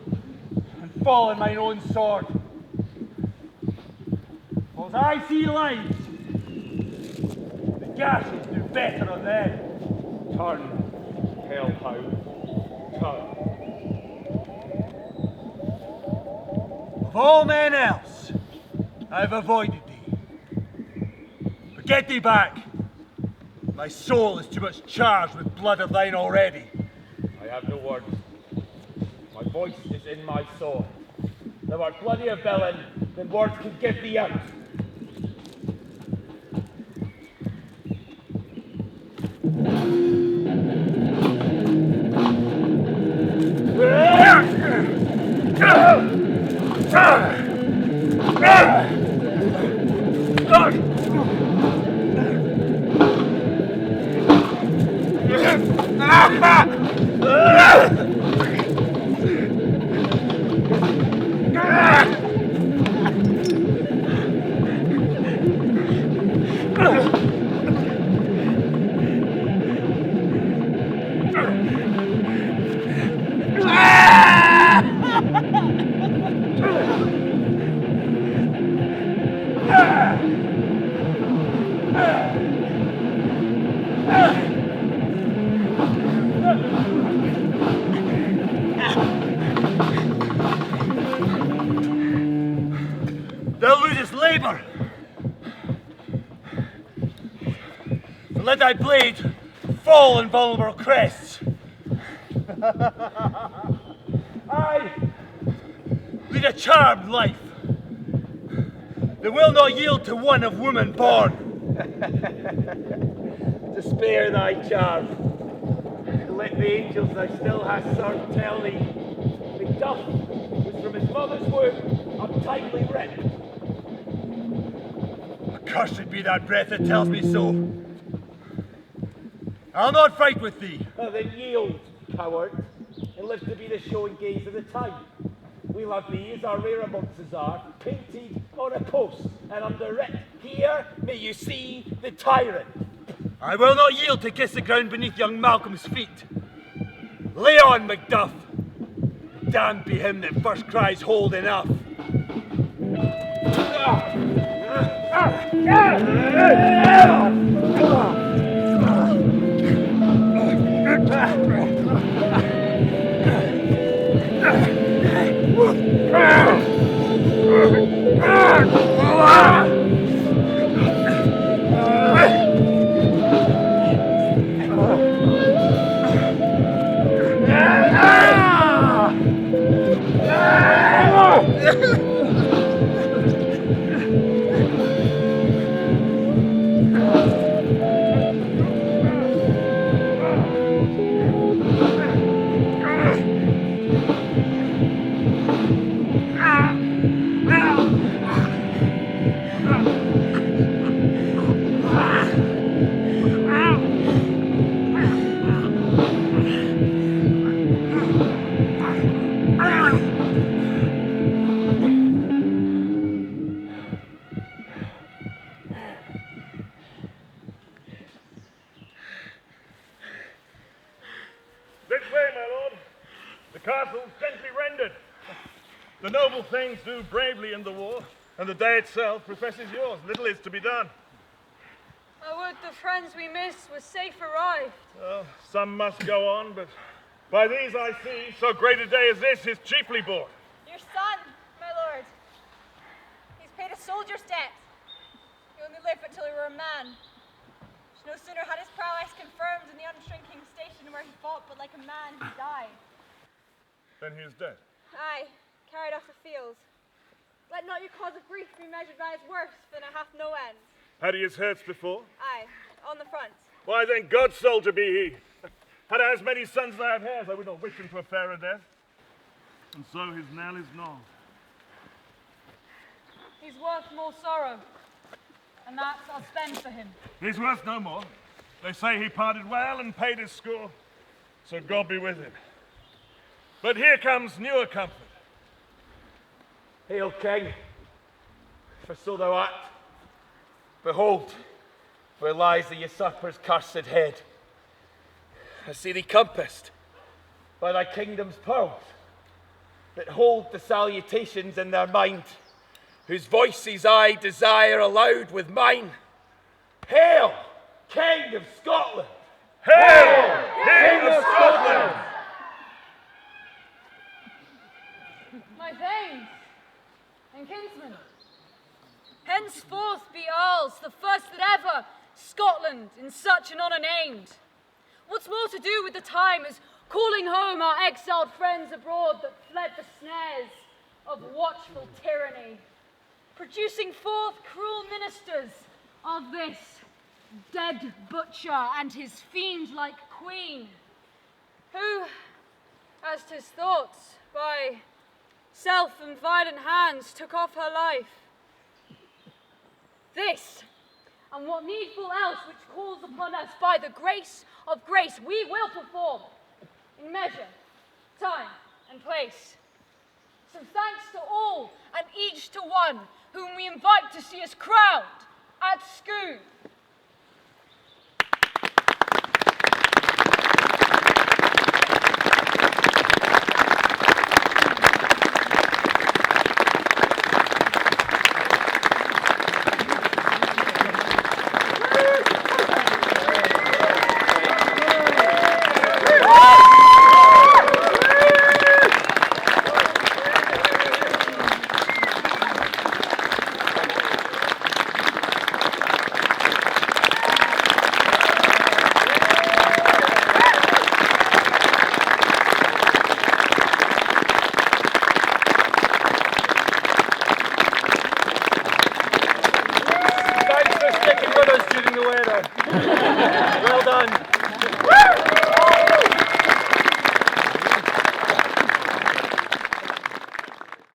and fall on mine own sword? For as I see lives, the gashes do better on them. Turn, hellhound, turn. Of all men else, I've avoided thee. But get thee back. My soul is too much charged with blood of thine already. I have no words. My voice is in my sword. Thou art bloodier villain than words can give thee out. Thou losest labour. So let thy blade fall on vulnerable crests. I lead a charmed life that will not yield to one of woman born. To spare thy charm, let the angels thou still hast served tell thee, Macduff was from his mother's womb untimely rent. Accursed be that breath that tells me so. I'll not fight with thee. Then yield, coward, and live to be the show and gaze of the time. we'll have these, our rare amongst us are, painted on a post, and under it, here may you see the tyrant. I will not yield to kiss the ground beneath young Malcolm's feet. Lay on, Macduff! Damned be him that first cries hold enough. This way, my lord. The castle's gently rendered. The noble things do bravely in the war, and the day itself professes yours. Little is to be done. I would the friends we missed were safe arrived. Well, some must go on, but by these I see, so great a day as this is cheaply bought. Your son, my lord. He's paid a soldier's debt. He only lived until he were a man. No sooner had his prowess confirmed in the unshrinking station where he fought, but like a man he died. Then he is dead. Aye, carried off the field. Let not your cause of grief be measured by his worth, than it hath no end. Had he his hurts before? Aye, on the front. Why then, God's soldier be he. Had I as many sons as I have hairs, I would not wish him to a fairer death. And so his knell is gnawed. He's worth more sorrow, and that's I'll spend for him. He's worth no more. They say he parted well and paid his score, so God be with him. But here comes newer comfort. Hail, King, for so thou art. Behold, where lies the usurper's cursed head. I see thee compassed by thy kingdom's pearls, that hold the salutations in their mind, whose voices I desire aloud with mine. Hail, King of Scotland! Hail, King of Scotland! My thanes and kinsmen, henceforth be Earls, the first that ever Scotland in such an honour named. What's more to do with the time is calling home our exiled friends abroad that fled the snares of watchful tyranny, producing forth cruel ministers of this dead butcher and his fiend-like queen, who, as 'tis thought, by self and violent hands took off her life. This, and what needful else which calls upon us by the grace of grace, we will perform in measure, time, and place. Some thanks to all and each to one whom we invite to see us crowned at Scone. During the weather.